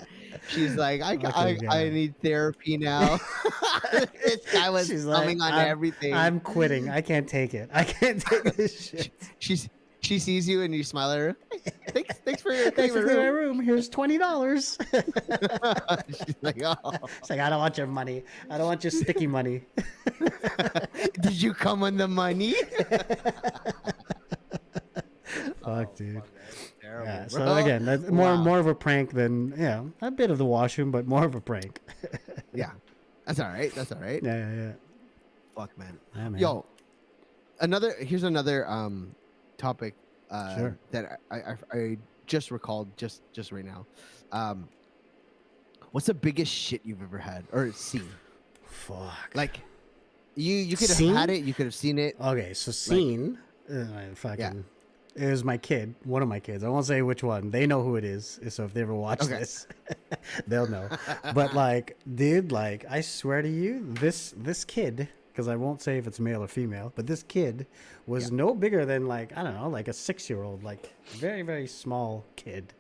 Speaker 1: She's like, I need therapy now. This guy was coming on everything.
Speaker 2: I'm quitting. I can't take it. I can't take this shit.
Speaker 1: She sees you and you smile at her. Thanks for your
Speaker 2: my room. Here's $20.
Speaker 1: She's like, oh.
Speaker 2: It's like, I don't want your money. I don't want your sticky money.
Speaker 1: Did you come on the money?
Speaker 2: Fuck, dude. Terrible, yeah, so again, that's more of a prank than a bit of the washroom, but more of a prank.
Speaker 1: Yeah, that's all right. That's all right.
Speaker 2: Yeah.
Speaker 1: Fuck, man.
Speaker 2: Yeah, man.
Speaker 1: Yo, here's another topic
Speaker 2: sure.
Speaker 1: that I just recalled just right now. What's the biggest shit you've ever had or seen?
Speaker 2: Fuck.
Speaker 1: Like you could have had it, you could have seen it.
Speaker 2: Okay, so seen fucking. It was my kid, one of my kids. I won't say which one. They know who it is. So if they ever watch this, they'll know. But like, dude, like, I swear to you, this kid, because I won't say if it's male or female, but this kid was no bigger than like, I don't know, like a 6-year-old, like very, very small kid.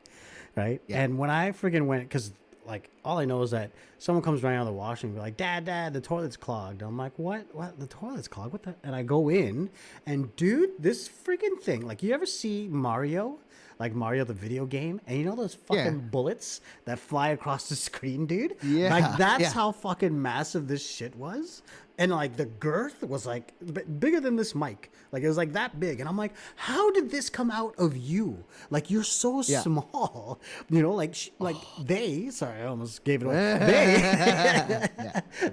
Speaker 2: Right. Yeah. And when I freaking went, because like all I know is that someone comes running out of the washroom and be like, Dad, the toilet's clogged. I'm like, what? The toilet's clogged? What the? And I go in and dude, this freaking thing, like you ever see Mario? Like Mario the video game? And you know those fucking bullets that fly across the screen, dude?
Speaker 1: Yeah.
Speaker 2: Like that's how fucking massive this shit was. And like the girth was like bigger than this mic. Like it was like that big. And I'm like, how did this come out of you? Like you're so small. You know, like sorry, I almost gave it away.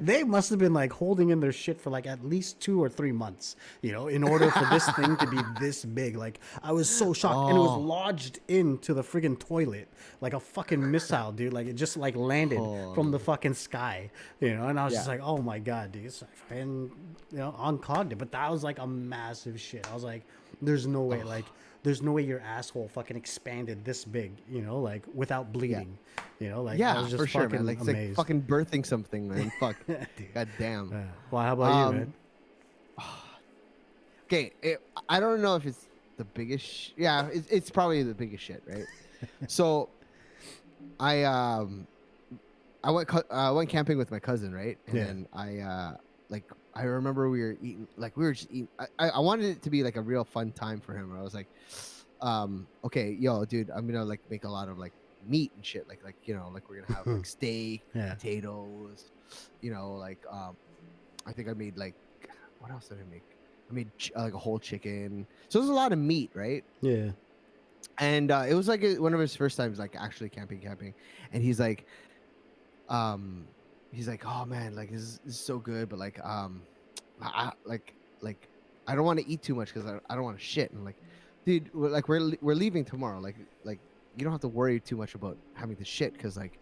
Speaker 2: They must have been like holding in their shit for like at least 2 or 3 months, you know, in order for this thing to be this big. Like I was so shocked. And it was lodged into the friggin' toilet like a fucking missile, dude. Like it just like landed from the fucking sky, you know. And I was just like, oh my God, dude. And unclogged it, but that was like a massive shit. I was like, there's no way, like there's no way your asshole fucking expanded this big, you know, like without bleeding, you know, like I was just
Speaker 1: for sure, man. Like,
Speaker 2: amazed.
Speaker 1: It's like fucking birthing something, man. Fuck. God damn.
Speaker 2: Well, how about you, man?
Speaker 1: Okay, I don't know if it's the biggest. It's probably the biggest shit, right? So, I went camping with my cousin, right? And then I remember we were just eating. I wanted it to be like a real fun time for him. Where I was like, okay, yo, dude, I'm gonna like make a lot of like meat and shit. Like you know, like we're gonna have like steak, potatoes, you know, like I think I made like, what else did I make? I made like a whole chicken. So there's a lot of meat, right?
Speaker 2: Yeah.
Speaker 1: And it was like one of his first times like actually camping, and he's like, oh man, like this is so good, but like I don't want to eat too much because I don't want to shit. And like, dude, we're leaving tomorrow. Like you don't have to worry too much about having to shit because like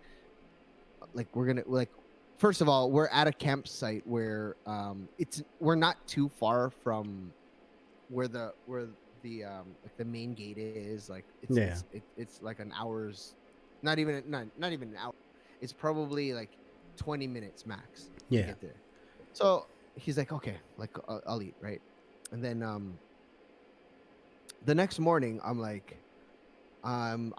Speaker 1: we're gonna like, first of all, we're at a campsite where we're not too far from where the like the main gate is. Like it's like an hour's, not even an hour. It's probably like 20 minutes max to get there. So he's like, okay, like I'll eat, right? And then the next morning I'm like, I'm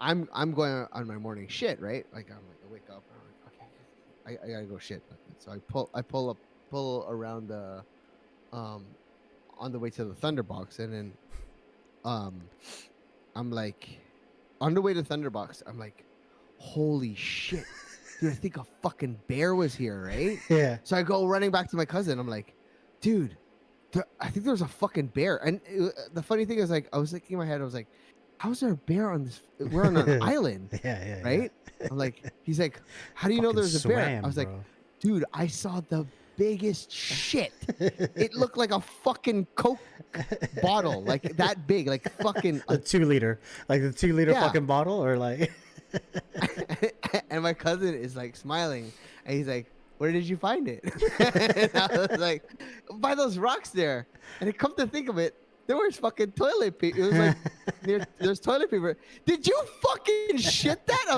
Speaker 1: going on my morning shit, right? Like I wake up and I'm like, okay, I gotta go shit. So I pull around the on the way to the Thunderbox, and then I'm like, on the way to Thunderbox, I'm like, holy shit. Dude, I think a fucking bear was here, right?
Speaker 2: Yeah.
Speaker 1: So I go running back to my cousin. I'm like, dude, I think there was a fucking bear. And the funny thing is, like, I was thinking in my head, I was like, how's there a bear on this? We're on an island, right? I'm like, he's like, how do you know there's a bear? I was like, dude, I saw the biggest shit. It looked like a fucking Coke bottle, like that big, like fucking
Speaker 2: The 2 liter, like the 2 liter
Speaker 1: yeah.
Speaker 2: fucking bottle, or like.
Speaker 1: And my cousin is like smiling, and he's like, "Where did you find it?" And I was like, "By those rocks there." And it come to think of it, there was fucking toilet paper. It was like there's toilet paper. Did you fucking shit that? I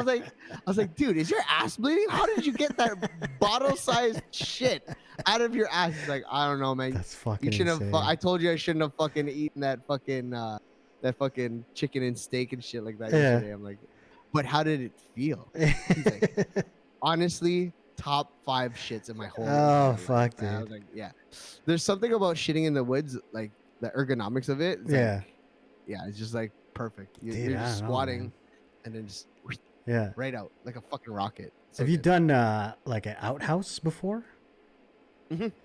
Speaker 1: was like, dude, is your ass bleeding? How did you get that bottle-sized shit out of your ass? He's like, I don't know, man.
Speaker 2: That's fucking
Speaker 1: You shouldn't
Speaker 2: insane.
Speaker 1: have. I told you I shouldn't have fucking eaten that fucking chicken and steak and shit like that
Speaker 2: Yeah.
Speaker 1: yesterday. I'm like, but how did it feel? He's like, honestly, top 5 shits in my whole
Speaker 2: Oh,
Speaker 1: entire
Speaker 2: fuck,
Speaker 1: life, man. I
Speaker 2: dude.
Speaker 1: was like, yeah. There's something about shitting in the woods, like the ergonomics of it. It's
Speaker 2: Yeah.
Speaker 1: like, yeah, it's just like perfect.
Speaker 2: Dude,
Speaker 1: You're
Speaker 2: I
Speaker 1: just
Speaker 2: don't know,
Speaker 1: squatting
Speaker 2: man.
Speaker 1: and then just
Speaker 2: Yeah.
Speaker 1: right out like a fucking rocket. So
Speaker 2: Have you
Speaker 1: good.
Speaker 2: done like an outhouse before?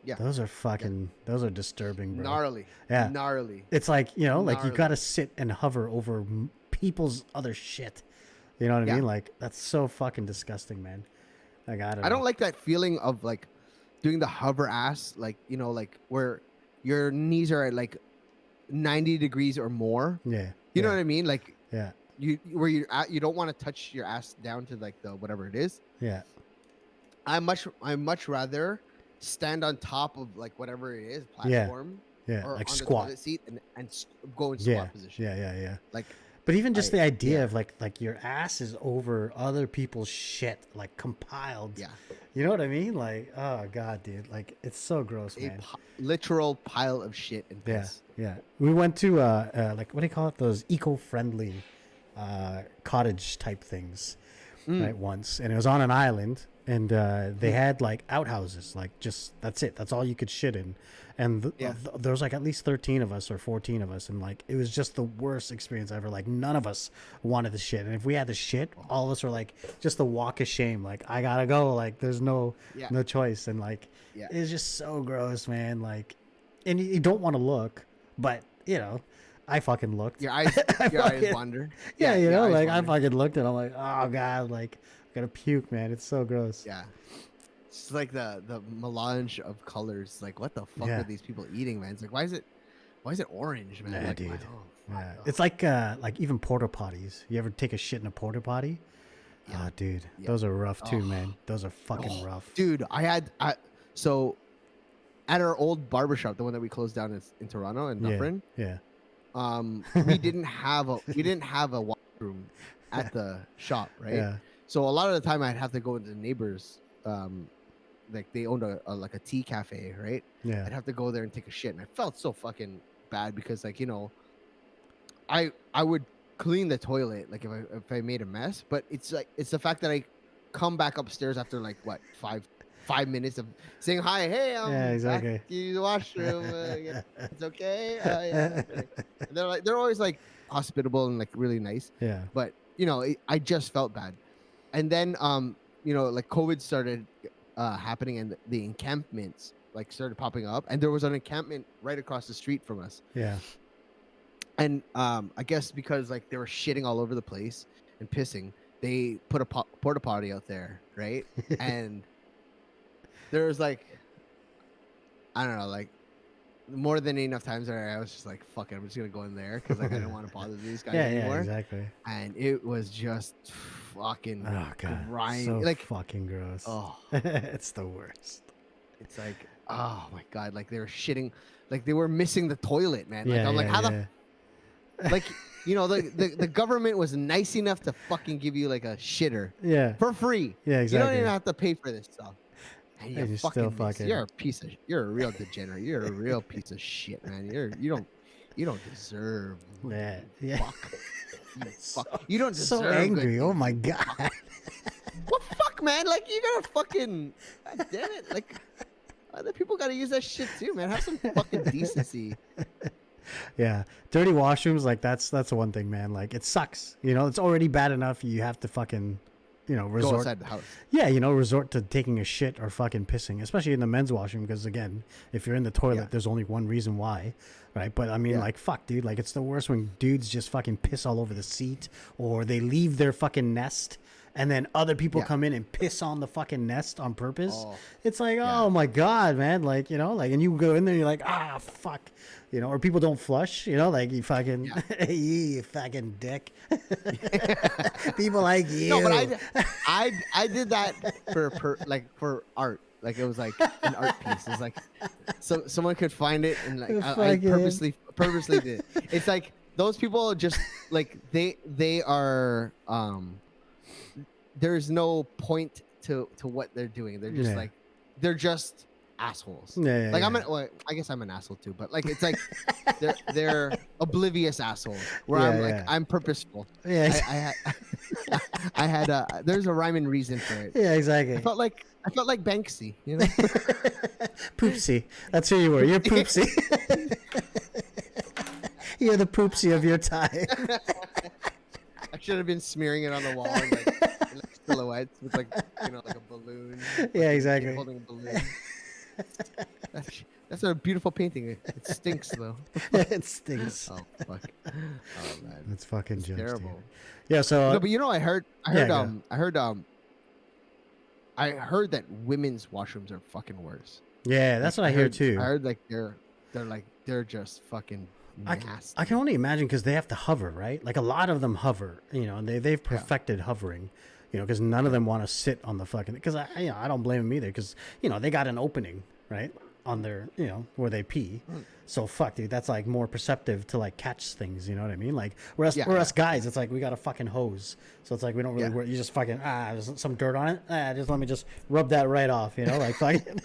Speaker 1: Yeah.
Speaker 2: Those are fucking. Those are disturbing, bro.
Speaker 1: Gnarly.
Speaker 2: Yeah.
Speaker 1: Gnarly.
Speaker 2: It's like, you know, like you
Speaker 1: Gnarly.
Speaker 2: gotta sit and hover over people's other shit. You know what I
Speaker 1: Yeah.
Speaker 2: mean? Like that's so fucking disgusting, man. Like I don't.
Speaker 1: I don't
Speaker 2: know.
Speaker 1: like that feeling of like doing the hover ass, like, you know, like where your knees are at like 90 degrees or more.
Speaker 2: Yeah.
Speaker 1: You know
Speaker 2: yeah,
Speaker 1: what I mean? Like
Speaker 2: Yeah.
Speaker 1: you don't want to touch your ass down to like the whatever it is.
Speaker 2: Yeah.
Speaker 1: I much rather stand on top of like whatever it is platform
Speaker 2: Yeah.
Speaker 1: or
Speaker 2: Like
Speaker 1: on
Speaker 2: squat.
Speaker 1: the toilet seat and go in
Speaker 2: Yeah.
Speaker 1: squat position.
Speaker 2: Yeah.
Speaker 1: Like
Speaker 2: But even just the idea
Speaker 1: yeah.
Speaker 2: of like your ass is over other people's shit, like compiled.
Speaker 1: Yeah.
Speaker 2: You know what I mean? Like, oh god, dude, like it's so gross,
Speaker 1: A
Speaker 2: man.
Speaker 1: literal pile of shit and
Speaker 2: Yeah,
Speaker 1: piss.
Speaker 2: yeah. We went to like what do you call it? Those eco-friendly cottage type things, right? Once, and it was on an island, and they had like outhouses, like just that's it. That's all you could shit in, and there was like at least 13 of us or 14 of us, and like it was just the worst experience ever. Like none of us wanted the shit, and if we had the shit, all of us were like just the walk of shame. Like I gotta go. Like there's no choice, and like it's just so gross, man. Like, and you don't want to look, but you know. I fucking looked.
Speaker 1: Your eyes wander.
Speaker 2: Yeah, you know, like
Speaker 1: wander.
Speaker 2: I fucking looked and I'm like, oh god, like I'm gonna puke, man. It's so gross.
Speaker 1: Yeah. It's like the melange of colors. Like, what the fuck are these people eating, man? It's like, why is it orange, man?
Speaker 2: Yeah,
Speaker 1: like,
Speaker 2: dude.
Speaker 1: Yeah.
Speaker 2: It's like even porta potties. You ever take a shit in a porta potty?
Speaker 1: Yeah.
Speaker 2: Oh, dude, those are rough too, man. Those are fucking rough.
Speaker 1: Dude, so at our old barbershop, the one that we closed down in Toronto and Dufferin, we didn't have a washroom at the shop, right?
Speaker 2: Yeah.
Speaker 1: So a lot of the time I'd have to go into the neighbors, like they owned like a tea cafe, right?
Speaker 2: Yeah.
Speaker 1: I'd have to go there and take a shit, and I felt so fucking bad because, like, you know, I would clean the toilet like if I made a mess, but it's the fact that I come back upstairs after like what 5 minutes of saying hi, hey, I'm back to the washroom. It's okay. And they're always like hospitable and like really nice.
Speaker 2: Yeah.
Speaker 1: But you know, I just felt bad, and then you know, like COVID started happening, and the encampments like started popping up, and there was an encampment right across the street from us.
Speaker 2: Yeah.
Speaker 1: And I guess because like they were shitting all over the place and pissing, they put a porta potty out there, right? And there was like, I don't know, like more than enough times where I was just like, fuck it, I'm just gonna go in there because like I didn't want to bother these guys anymore.
Speaker 2: Yeah, exactly.
Speaker 1: And it was just fucking grinding,
Speaker 2: so
Speaker 1: like
Speaker 2: fucking gross.
Speaker 1: Oh,
Speaker 2: it's the worst.
Speaker 1: It's like, oh my god, like they were shitting, like they were missing the toilet, man. Like I'm like, how the, like, you know, the government was nice enough to fucking give you like a shitter, for free.
Speaker 2: Yeah, exactly.
Speaker 1: You don't even have to pay for this stuff. And
Speaker 2: you're
Speaker 1: fucking,
Speaker 2: fucking.
Speaker 1: You're a real degenerate. You're a real piece of shit, man. You don't deserve.
Speaker 2: Yeah.
Speaker 1: Fuck. You don't deserve.
Speaker 2: So angry. Oh my god.
Speaker 1: What fuck, man? Like you gotta fucking. God damn it! Like other people gotta use that shit too, man. Have some fucking decency.
Speaker 2: Yeah, dirty washrooms, like that's one thing, man. Like it sucks. You know, it's already bad enough. You have to fucking, you know, resort.
Speaker 1: Go outside the house.
Speaker 2: Yeah, you know, resort to taking a shit or fucking pissing, especially in the men's washroom. Because again, if you're in the toilet, there's only one reason why, right? But I mean, like, fuck, dude. Like, it's the worst when dudes just fucking piss all over the seat, or they leave their fucking nest and then other people
Speaker 1: Yeah.
Speaker 2: come in and piss on the fucking nest on purpose.
Speaker 1: Oh,
Speaker 2: It's like,
Speaker 1: yeah.
Speaker 2: oh my God, man. Like, like, and you go in there, you're like, fuck, or people don't flush, like you fucking, you fucking dick. People like you.
Speaker 1: No, but I did that for art. Like it was like an art piece. It's like so someone could find it and like I purposely did. It's like those people just like they are there's no point to what they're doing. They're just like they're just assholes.
Speaker 2: Yeah,
Speaker 1: like I guess I'm an asshole too, but like it's like they're oblivious assholes. Where I'm purposeful.
Speaker 2: Yeah,
Speaker 1: I had there's a rhyme and reason for it.
Speaker 2: Yeah, exactly.
Speaker 1: I felt like Banksy,
Speaker 2: Poopsie. That's who you were. You're Poopsie. You're the Poopsie of your time.
Speaker 1: I should have been smearing it on the wall and like silhouettes with like like a balloon.
Speaker 2: Yeah, exactly.
Speaker 1: Holding a balloon. That's a beautiful painting. It stinks though.
Speaker 2: It stinks.
Speaker 1: Oh fuck. Oh man.
Speaker 2: That's fucking jokes,
Speaker 1: terrible.
Speaker 2: Dude. Yeah. So.
Speaker 1: No, but I heard that women's washrooms are fucking worse.
Speaker 2: Yeah, that's what I hear too.
Speaker 1: I heard like they're just fucking nasty.
Speaker 2: I can only imagine because they have to hover, right? Like a lot of them hover, and they've perfected hovering, because none of them want to sit on the fucking. Because I don't blame them either, because they got an opening, right, on their where they pee. So fuck, dude, that's like more perceptive to like catch things. You know what I mean? Like we're us guys, it's like we got a fucking hose, so it's like we don't really work. You just fucking there's some dirt on it. Just let me just rub that right off. Like fucking.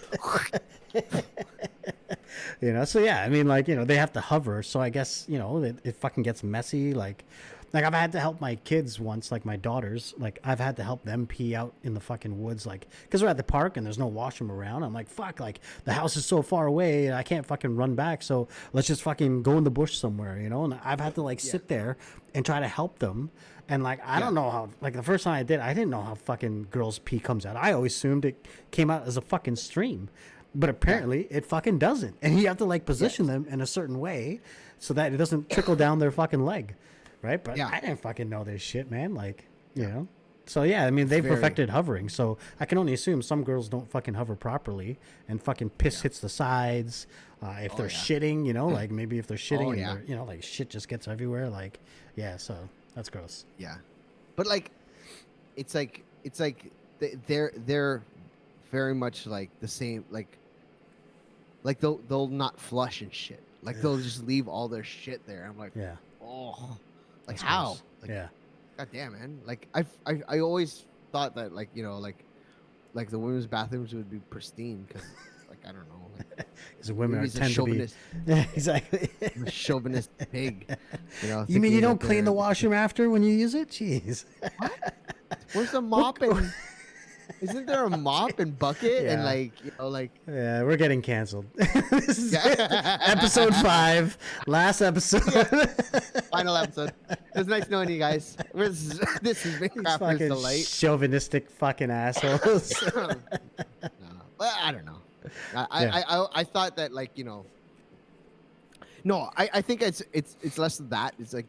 Speaker 2: So yeah, I mean, like, they have to hover. So I guess, it fucking gets messy. Like I've had to help my kids once, like my daughters, like I've had to help them pee out in the fucking woods, like, cause we're at the park and there's no washroom around. I'm like, fuck, like the house is so far away and I can't fucking run back. So let's just fucking go in the bush somewhere, and I've had to like sit there and try to help them. And like, I don't know how, like the first time I didn't know how fucking girls pee comes out. I always assumed it came out as a fucking stream. But apparently it fucking doesn't. And you have to like position them in a certain way so that it doesn't trickle down their fucking leg. Right? But I didn't fucking know this shit, man. Like, So yeah, I mean, they've perfected hovering. So I can only assume some girls don't fucking hover properly and fucking piss hits the sides. If they're shitting, like maybe if they're shitting and they're, like shit just gets everywhere. Like, so that's gross.
Speaker 1: Yeah. But like, it's like they're very much like the same, like they'll not flush and shit. Like they'll just leave all their shit there. I'm like, oh, like
Speaker 2: that's
Speaker 1: how?
Speaker 2: gross.
Speaker 1: Like, God damn, man. Like I always thought that like like the women's bathrooms would be pristine because like I don't know.
Speaker 2: Because women tend to be. Exactly.
Speaker 1: I'm a chauvinist pig.
Speaker 2: You mean you don't clean the washroom after when you use it? Jeez.
Speaker 1: What? Where's the mop and? Isn't there a mop and bucket and like
Speaker 2: Yeah, we're getting canceled. This is episode 5, last episode.
Speaker 1: Final episode. It was nice knowing you guys. This has been Crafter's Delight.
Speaker 2: Chauvinistic fucking assholes.
Speaker 1: No, but I don't know. I thought that like no, I think it's less than that. It's like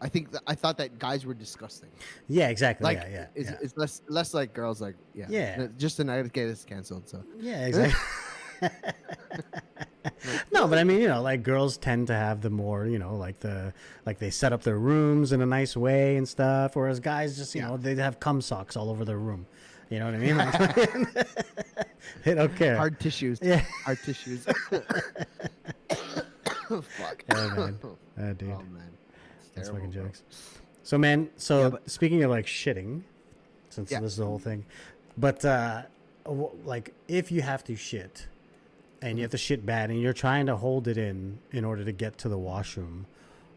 Speaker 1: I thought that guys were disgusting.
Speaker 2: Yeah, exactly.
Speaker 1: Like,
Speaker 2: yeah.
Speaker 1: It's less like girls. Like, just tonight to get us canceled. So
Speaker 2: yeah, exactly. No, but I mean, like girls tend to have the more, like they set up their rooms in a nice way and stuff, whereas guys just, they have cum socks all over their room. You know what I mean? Like, they don't care.
Speaker 1: Hard tissues.
Speaker 2: Yeah.
Speaker 1: Hard tissues. Fuck.
Speaker 2: Yeah, man. Dude.
Speaker 1: Oh man.
Speaker 2: That's
Speaker 1: Terrible,
Speaker 2: fucking
Speaker 1: bro.
Speaker 2: jokes. So, man, speaking of like shitting, since this is the whole thing, but like if you have to shit and you have to shit bad and you're trying to hold it in order to get to the washroom,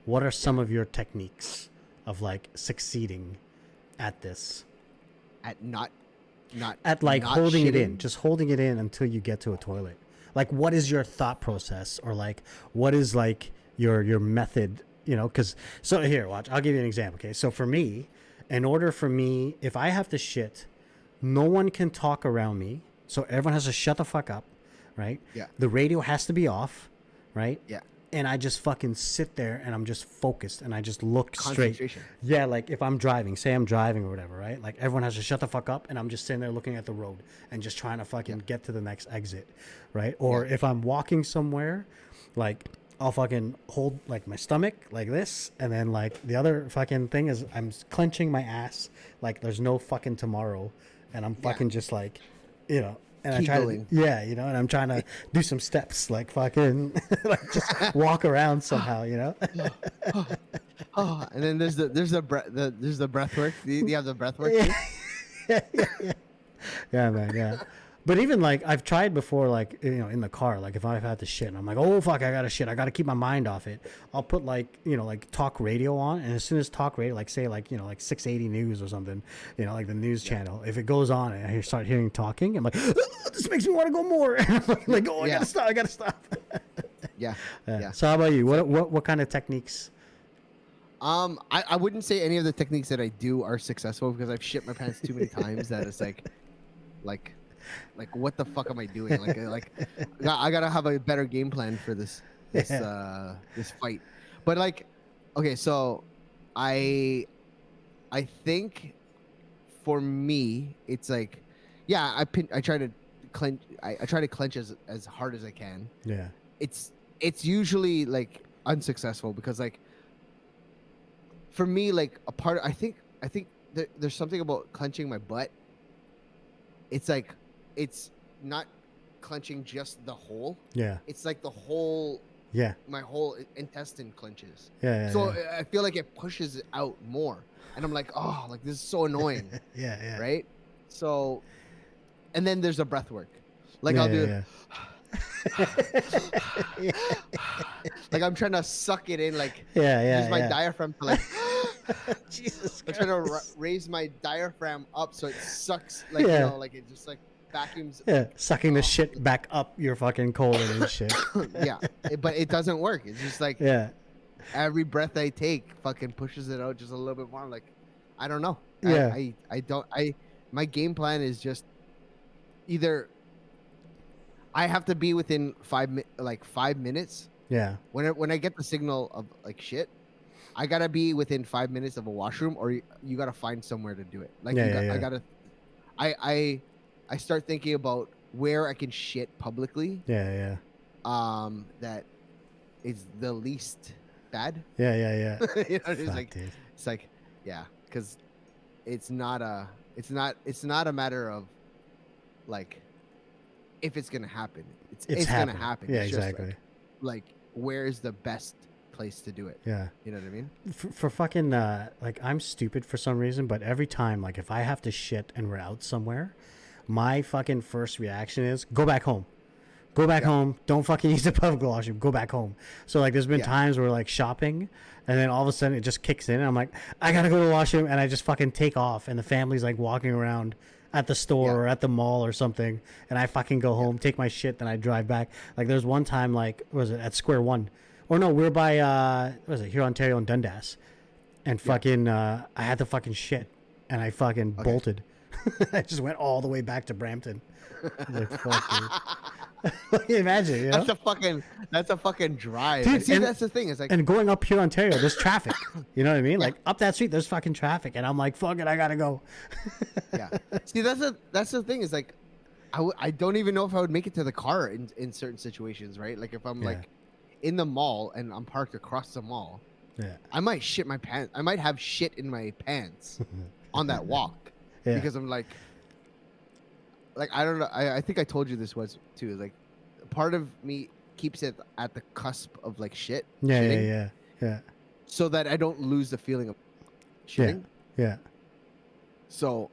Speaker 2: what are some of your techniques of like succeeding at this? At like
Speaker 1: not
Speaker 2: holding it
Speaker 1: shitting?
Speaker 2: in, just holding it in until you get to a toilet. Like, what is your thought process, or like, what is like your method? Because so here, watch. I'll give you an example. Okay, so for me, in order for me, if I have to shit, no one can talk around me. So everyone has to shut the fuck up, right?
Speaker 1: Yeah.
Speaker 2: The radio has to be off, right?
Speaker 1: Yeah.
Speaker 2: and I just fucking sit there and I'm just focused and I just look straight.
Speaker 1: Concentration.
Speaker 2: Yeah, like if I'm driving, say I'm driving or whatever, right? Like everyone has to shut the fuck up and I'm just sitting there looking at the road and just trying to fucking get to the next exit, right? Or if I'm walking somewhere, like I'll fucking hold like my stomach like this, and then like the other fucking thing is I'm clenching my ass like there's no fucking tomorrow, and I'm fucking just like, you know, and I try to, you know, and I'm trying to do some steps like fucking like just walk around somehow, you know.
Speaker 1: Oh, and then there's the breath work. Do you have the breath work too?
Speaker 2: Yeah, man, yeah. But even like I've tried before, like, you know, in the car, like if I've had to shit and I'm like, oh fuck, I gotta shit, I gotta keep my mind off it. I'll put like, you know, like talk radio on, and as soon as talk radio, like say like, you know, like 680 news or something, you know, like the news channel, if it goes on and I start hearing talking, I'm like, this makes me want to go more. And I'm like, oh, I gotta stop.
Speaker 1: Yeah.
Speaker 2: So how about you? What kind of techniques?
Speaker 1: I wouldn't say any of the techniques that I do are successful, because I've shit my pants too many times that it's like what the fuck am I doing? Like I gotta have a better game plan for this fight. But like, okay, so I think for me it's like, I try to clench. I try to clench as hard as I can.
Speaker 2: Yeah.
Speaker 1: It's usually like unsuccessful, because like for me, like I think there's something about clenching my butt. It's like, it's not clenching just the hole.
Speaker 2: Yeah.
Speaker 1: It's like the whole.
Speaker 2: Yeah.
Speaker 1: My whole intestine clenches.
Speaker 2: Yeah.
Speaker 1: So I feel like it pushes it out more, and I'm like, oh, like this is so annoying.
Speaker 2: Yeah.
Speaker 1: Right. So, and then there's the breath work. Like I'll do. Like I'm trying to suck it in. Like use my diaphragm to like.
Speaker 2: Jesus
Speaker 1: I'm trying to raise my diaphragm up so it sucks, like, you know, like it just like vacuums.
Speaker 2: Yeah, sucking the shit back up your fucking colon and shit.
Speaker 1: Yeah, but it doesn't work. It's just like, every breath I take fucking pushes it out just a little bit more. Like, I don't know. My game plan is just either I have to be within 5 minutes. Yeah. When I get the signal of like shit, I gotta be within 5 minutes of a washroom, or you gotta find somewhere to do it. Like I start thinking about where I can shit publicly. That is the least bad. You know, it's like, because it's not a matter of like if it's gonna happen. It's gonna happen.
Speaker 2: Yeah,
Speaker 1: it's
Speaker 2: exactly.
Speaker 1: Just like where is the best place to do it?
Speaker 2: Yeah,
Speaker 1: you know what I mean.
Speaker 2: For fucking like, I'm stupid for some reason, but every time, like, if I have to shit and we're out somewhere, my fucking first reaction is go back home. Home. Don't fucking use the public washroom. Go back home. So like, there's been times where like shopping, and then all of a sudden it just kicks in, and I'm like, I gotta go to the washroom, and I just fucking take off, and the family's like walking around at the store or at the mall or something, and I fucking go home, take my shit, then I drive back. Like, there's one time, like, was it at Square One? Or no, we're by what was it, here, Ontario and Dundas, and fucking I had to fucking shit, and I fucking bolted. I just went all the way back to Brampton. Like, fuck, dude. Imagine, you know?
Speaker 1: That's a fucking drive.
Speaker 2: Dude,
Speaker 1: see, that's the thing. It's like,
Speaker 2: and going up here, Ontario, there's traffic. You know what I mean? Like, up that street, there's fucking traffic, and I'm like, fuck it, I gotta go.
Speaker 1: See, that's the thing. Is like, I don't even know if I would make it to the car in certain situations, right? Like if I'm like in the mall and I'm parked across the mall, I might shit my pants. I might have shit in my pants on that walk because I'm like I don't know. I think I told you this was too. Like, part of me keeps it at the cusp of like shit.
Speaker 2: Yeah.
Speaker 1: So that I don't lose the feeling of shitting.
Speaker 2: Yeah.
Speaker 1: So,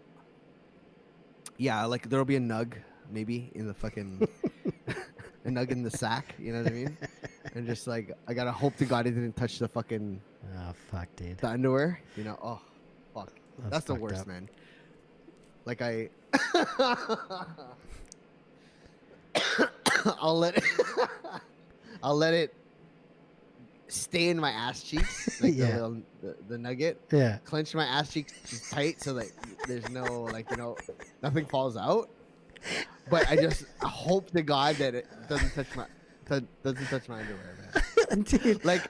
Speaker 1: like there'll be a nug maybe in the fucking a nug in the sack. You know what I mean? And just like, I gotta hope to God it didn't touch the fucking.
Speaker 2: Oh fuck, dude.
Speaker 1: The underwear. You know? Oh, fuck. That's the worst,
Speaker 2: up,
Speaker 1: man. Like I'll let it stay in my ass cheeks, like the nugget. Yeah. Clench my ass cheeks just tight so that there's no, like, you know, nothing falls out. But I hope to God that it doesn't touch my underwear, man.
Speaker 2: Dude,
Speaker 1: Like,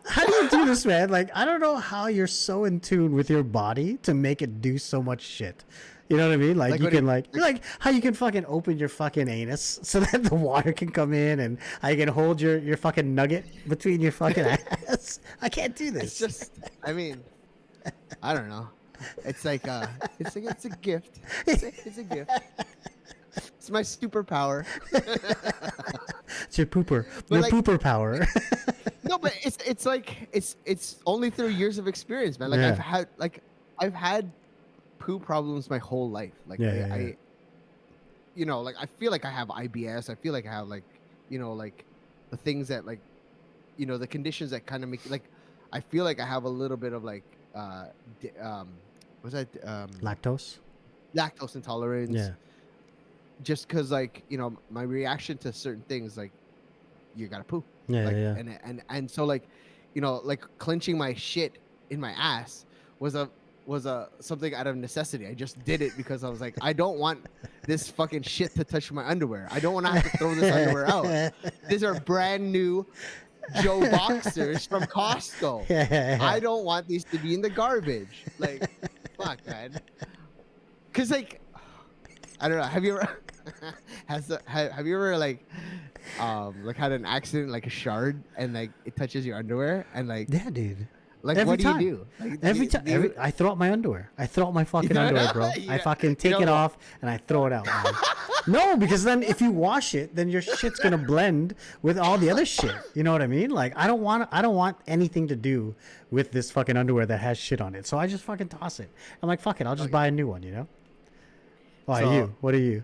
Speaker 2: how do you do this, man? Like, I don't know how you're so in tune with your body to make it do so much shit. You know what I mean? Like, you
Speaker 1: what do
Speaker 2: can,
Speaker 1: you,
Speaker 2: like how you can fucking open your fucking anus so that the water can come in, and how you can hold your fucking nugget between your fucking ass. I can't do
Speaker 1: it's
Speaker 2: this.
Speaker 1: just, I mean, I don't know. It's like, it's a gift. It's a gift. It's my superpower.
Speaker 2: It's your pooper,
Speaker 1: But
Speaker 2: your
Speaker 1: like,
Speaker 2: pooper power.
Speaker 1: no, but it's like it's only through years of experience, man. Like
Speaker 2: Yeah.
Speaker 1: I've had poo problems my whole life. Like
Speaker 2: Yeah, yeah, yeah.
Speaker 1: I you know, like I feel like I have IBS. I feel like I have like, you know, like the things that like, you know, the conditions that kind of make like I feel like I have a little bit of like di- was that
Speaker 2: Lactose.
Speaker 1: lactose intolerance.
Speaker 2: Yeah.
Speaker 1: Just because like, you know, my reaction to certain things, like you gotta poo.
Speaker 2: Yeah,
Speaker 1: Like
Speaker 2: yeah,
Speaker 1: and so like, you know, like clenching my shit in my ass was a something out of necessity. I just did it because I was like, I don't want this fucking shit to touch my underwear. I don't want to have to throw this underwear out.
Speaker 2: yeah.
Speaker 1: These are brand new Joe boxers from Costco.
Speaker 2: Yeah.
Speaker 1: I don't want these to be in the garbage. Like, fuck, man. Cause like, I don't know. Have you ever have you ever like had an accident, like a shard, and like it touches your underwear, and like
Speaker 2: Yeah, dude.
Speaker 1: like
Speaker 2: Every
Speaker 1: what do
Speaker 2: time.
Speaker 1: you do? Like,
Speaker 2: Every time, I throw out my underwear. I throw out my fucking underwear, bro. I fucking take it off and I throw it out, man. No, because then if you wash it, then your shit's gonna blend with all the other shit. You know what I mean? Like I don't want anything to do with this fucking underwear that has shit on it. So I just fucking toss it. I'm like, fuck it, I'll just buy a new one. You know? Why you? What are you?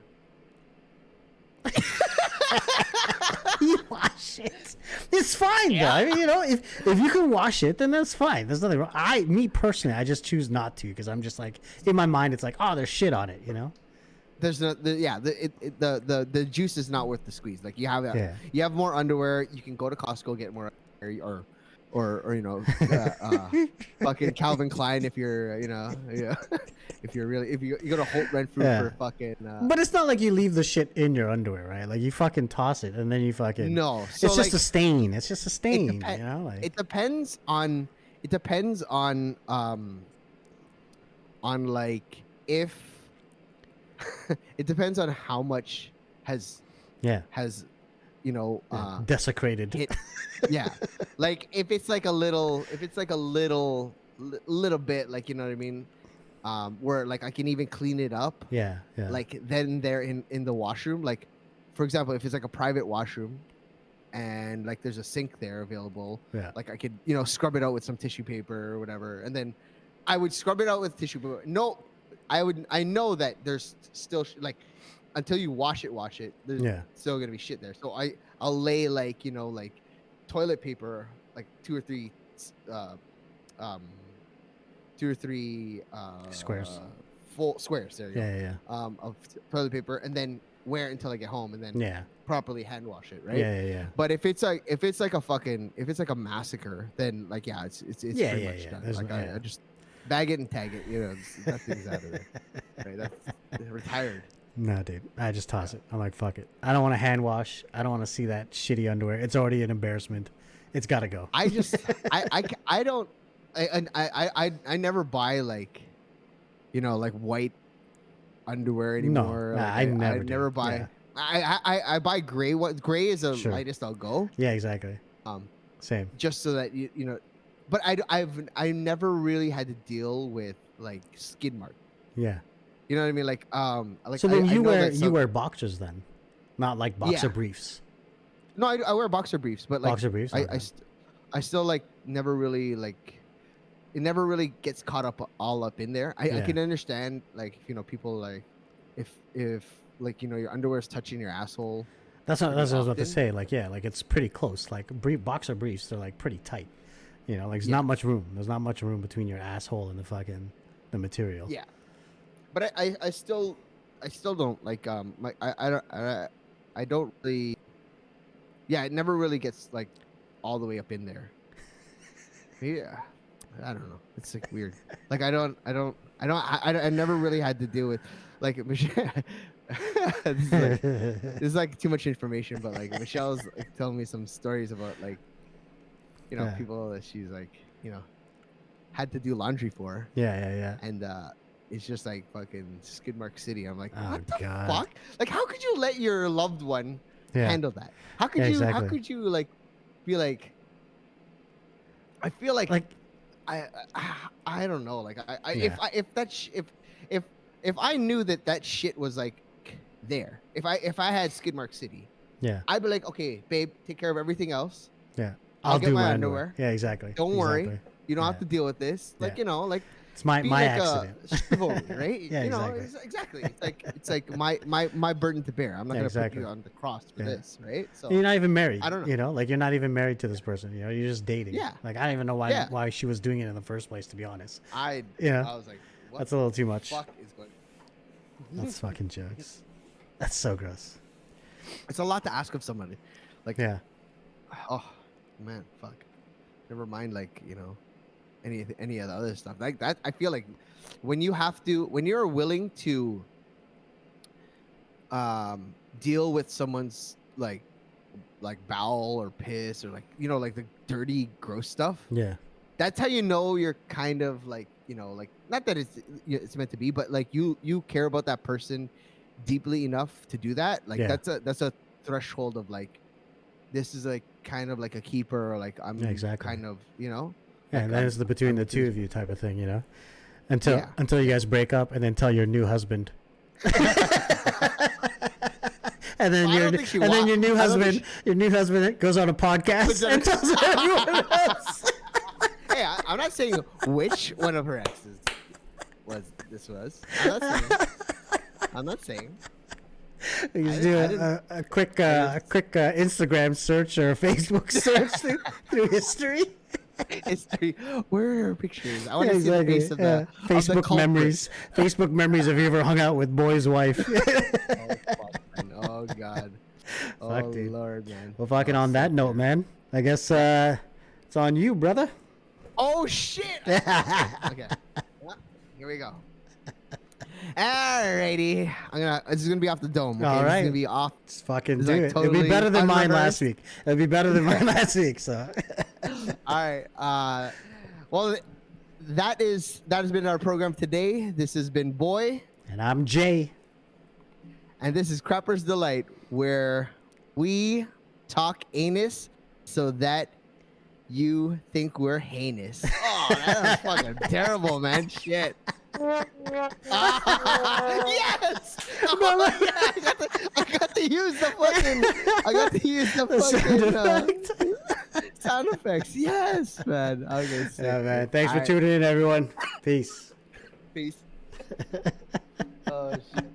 Speaker 2: You wash it. It's fine, though. I mean, you know, if you can wash it, then that's fine. There's nothing wrong. Me personally, I just choose not to because I'm just like, in my mind, it's like, oh, there's shit on it, you know?
Speaker 1: There's no, the juice is not worth the squeeze. Like
Speaker 2: Yeah.
Speaker 1: you have more underwear. You can go to Costco, get more underwear, or you know, fucking Calvin Klein if you're, you know, yeah, if you go to Holt Renfrew for fucking.
Speaker 2: But it's not like you leave the shit in your underwear, right? Like you fucking toss it and then you fucking.
Speaker 1: No,
Speaker 2: It's
Speaker 1: so
Speaker 2: just
Speaker 1: like,
Speaker 2: a stain. It's just a stain, you know? Like
Speaker 1: it depends on like if it depends on how much has
Speaker 2: yeah,
Speaker 1: you know
Speaker 2: desecrated.
Speaker 1: hit. Yeah, like if it's like a little little bit, like, you know what I mean, where like I can even clean it up,
Speaker 2: Yeah.
Speaker 1: like then they're in the washroom. Like for example, if it's like a private washroom and like there's a sink there available,
Speaker 2: Yeah.
Speaker 1: like I could, you know, scrub it out with some tissue paper or whatever, and then I would scrub it out with tissue paper. No, I know that there's still like until you wash it, there's still gonna be shit there. So I'll lay like, you know, like toilet paper, like two or three
Speaker 2: Squares.
Speaker 1: full squares. There you go.
Speaker 2: Yeah.
Speaker 1: Of toilet paper, and then wear it until I get home, and then properly hand wash it, right?
Speaker 2: Yeah.
Speaker 1: But if it's like a massacre, then like it's pretty much done. Like I just bag it and tag it. You know, that thing's out of there. Right? That's retired.
Speaker 2: No, dude. I just toss it. I'm like, fuck it. I don't want to hand wash. I don't want to see that shitty underwear. It's already an embarrassment. It's got to go.
Speaker 1: I just I don't I never buy like, you know, like white underwear anymore.
Speaker 2: No,
Speaker 1: like,
Speaker 2: I never
Speaker 1: buy.
Speaker 2: Yeah.
Speaker 1: I buy gray. What gray is the lightest I'll go.
Speaker 2: Yeah, exactly. Same.
Speaker 1: Just so that you know, but I never really had to deal with like skid mark.
Speaker 2: Yeah.
Speaker 1: You know what I mean? Like like
Speaker 2: so then you wear boxers then, not like boxer briefs.
Speaker 1: No, I wear boxer briefs, but like
Speaker 2: boxer briefs.
Speaker 1: I still like never really like it never really gets caught up all up in there. I can understand like, you know, people like if like, you know, your underwear is touching your asshole.
Speaker 2: That's what I was about to say. Like like it's pretty close. Like boxer briefs, they're like pretty tight. You know, like there's not much room. There's not much room between your asshole and the material.
Speaker 1: Yeah. But I still don't like like I don't really, it never really gets like all the way up in there. Yeah, I don't know. It's like weird. Like I never really had to deal with like this is like too much information, but like Michelle's like telling me some stories about like
Speaker 2: Yeah.
Speaker 1: people that she's like, had to do laundry for,
Speaker 2: Yeah.
Speaker 1: and it's just like fucking skid mark city. I'm like,
Speaker 2: Oh
Speaker 1: what the
Speaker 2: God.
Speaker 1: fuck? Like, how could you let your loved one
Speaker 2: Yeah.
Speaker 1: handle that? How could
Speaker 2: Yeah,
Speaker 1: you? How
Speaker 2: exactly.
Speaker 1: could you like be like? I feel like I I don't know. Like
Speaker 2: Yeah.
Speaker 1: if I knew that shit was like there, if I had skid mark city,
Speaker 2: Yeah.
Speaker 1: I'd be like, okay, babe, take care of everything else.
Speaker 2: Yeah.
Speaker 1: I'll get
Speaker 2: do
Speaker 1: my
Speaker 2: underwear.
Speaker 1: underwear.
Speaker 2: Yeah, exactly.
Speaker 1: Don't worry.
Speaker 2: Exactly.
Speaker 1: You don't
Speaker 2: Yeah.
Speaker 1: have to deal with this. Like,
Speaker 2: Yeah.
Speaker 1: like
Speaker 2: It's my
Speaker 1: be
Speaker 2: my
Speaker 1: like
Speaker 2: accident.
Speaker 1: chivalry, right?
Speaker 2: Yeah, exactly.
Speaker 1: Exactly. It's like my burden to bear. I'm not
Speaker 2: Yeah,
Speaker 1: gonna
Speaker 2: exactly.
Speaker 1: put you on the cross for
Speaker 2: Yeah.
Speaker 1: this, right? So
Speaker 2: You're not even married.
Speaker 1: I don't know.
Speaker 2: Like you're not even married to this person. You're just dating.
Speaker 1: Yeah.
Speaker 2: Like I don't even know
Speaker 1: Yeah.
Speaker 2: why she was doing it in the first place. To be honest.
Speaker 1: I
Speaker 2: Yeah.
Speaker 1: was like, what
Speaker 2: That's a little too much.
Speaker 1: fuck is going?
Speaker 2: That's fucking jokes. That's so gross.
Speaker 1: It's a lot to ask of somebody. Like,
Speaker 2: Yeah.
Speaker 1: oh man, fuck. Never mind, like, any of the other stuff like that. I feel like when you're willing to deal with someone's like bowel or piss or like like the dirty gross stuff,
Speaker 2: Yeah.
Speaker 1: that's how you know you're kind of like like, not that it's meant to be, but like you care about that person deeply enough to do that. Like,
Speaker 2: Yeah.
Speaker 1: that's a threshold of like, this is like kind of like a keeper, or like I'm
Speaker 2: exactly.
Speaker 1: kind of
Speaker 2: Yeah,
Speaker 1: like
Speaker 2: and then it's the between the two of you type of thing, until you guys break up and then tell your new husband. And then your new husband goes on a podcast and tells everyone else.
Speaker 1: Hey, I'm not saying which one of her exes was. I'm not saying.
Speaker 2: You just do a quick Instagram search or a Facebook search through history.
Speaker 1: History. Where are her pictures? I want to see the face of the
Speaker 2: Facebook
Speaker 1: of the
Speaker 2: memories. Facebook memories of you ever hung out with boy's wife.
Speaker 1: Oh God.
Speaker 2: Fuck,
Speaker 1: Oh
Speaker 2: dude.
Speaker 1: Lord, man.
Speaker 2: Well, fucking on that note, man. I guess it's on you, brother.
Speaker 1: Oh shit. Okay. Here we go. Alrighty. This is gonna be off the dome. Okay?
Speaker 2: All right.
Speaker 1: This is gonna be off.
Speaker 2: Just fucking
Speaker 1: It's
Speaker 2: do
Speaker 1: like
Speaker 2: it. It'll
Speaker 1: totally
Speaker 2: be better than mine
Speaker 1: unrehearsed.
Speaker 2: last week. It'll be better than mine last week. So.
Speaker 1: All right. Well, that has been our program today. This has been Boy,
Speaker 2: And I'm Jay.
Speaker 1: and this is Crapper's Delight, where we talk anus so that you think we're heinous. Oh, that was fucking terrible, man. Shit. Yes! Oh, yeah, I got to use the fucking sound effects. Yes, man. Okay, sick.
Speaker 2: Yeah, man. Thanks for
Speaker 1: All right.
Speaker 2: tuning in, everyone. Peace.
Speaker 1: Peace. Oh shit.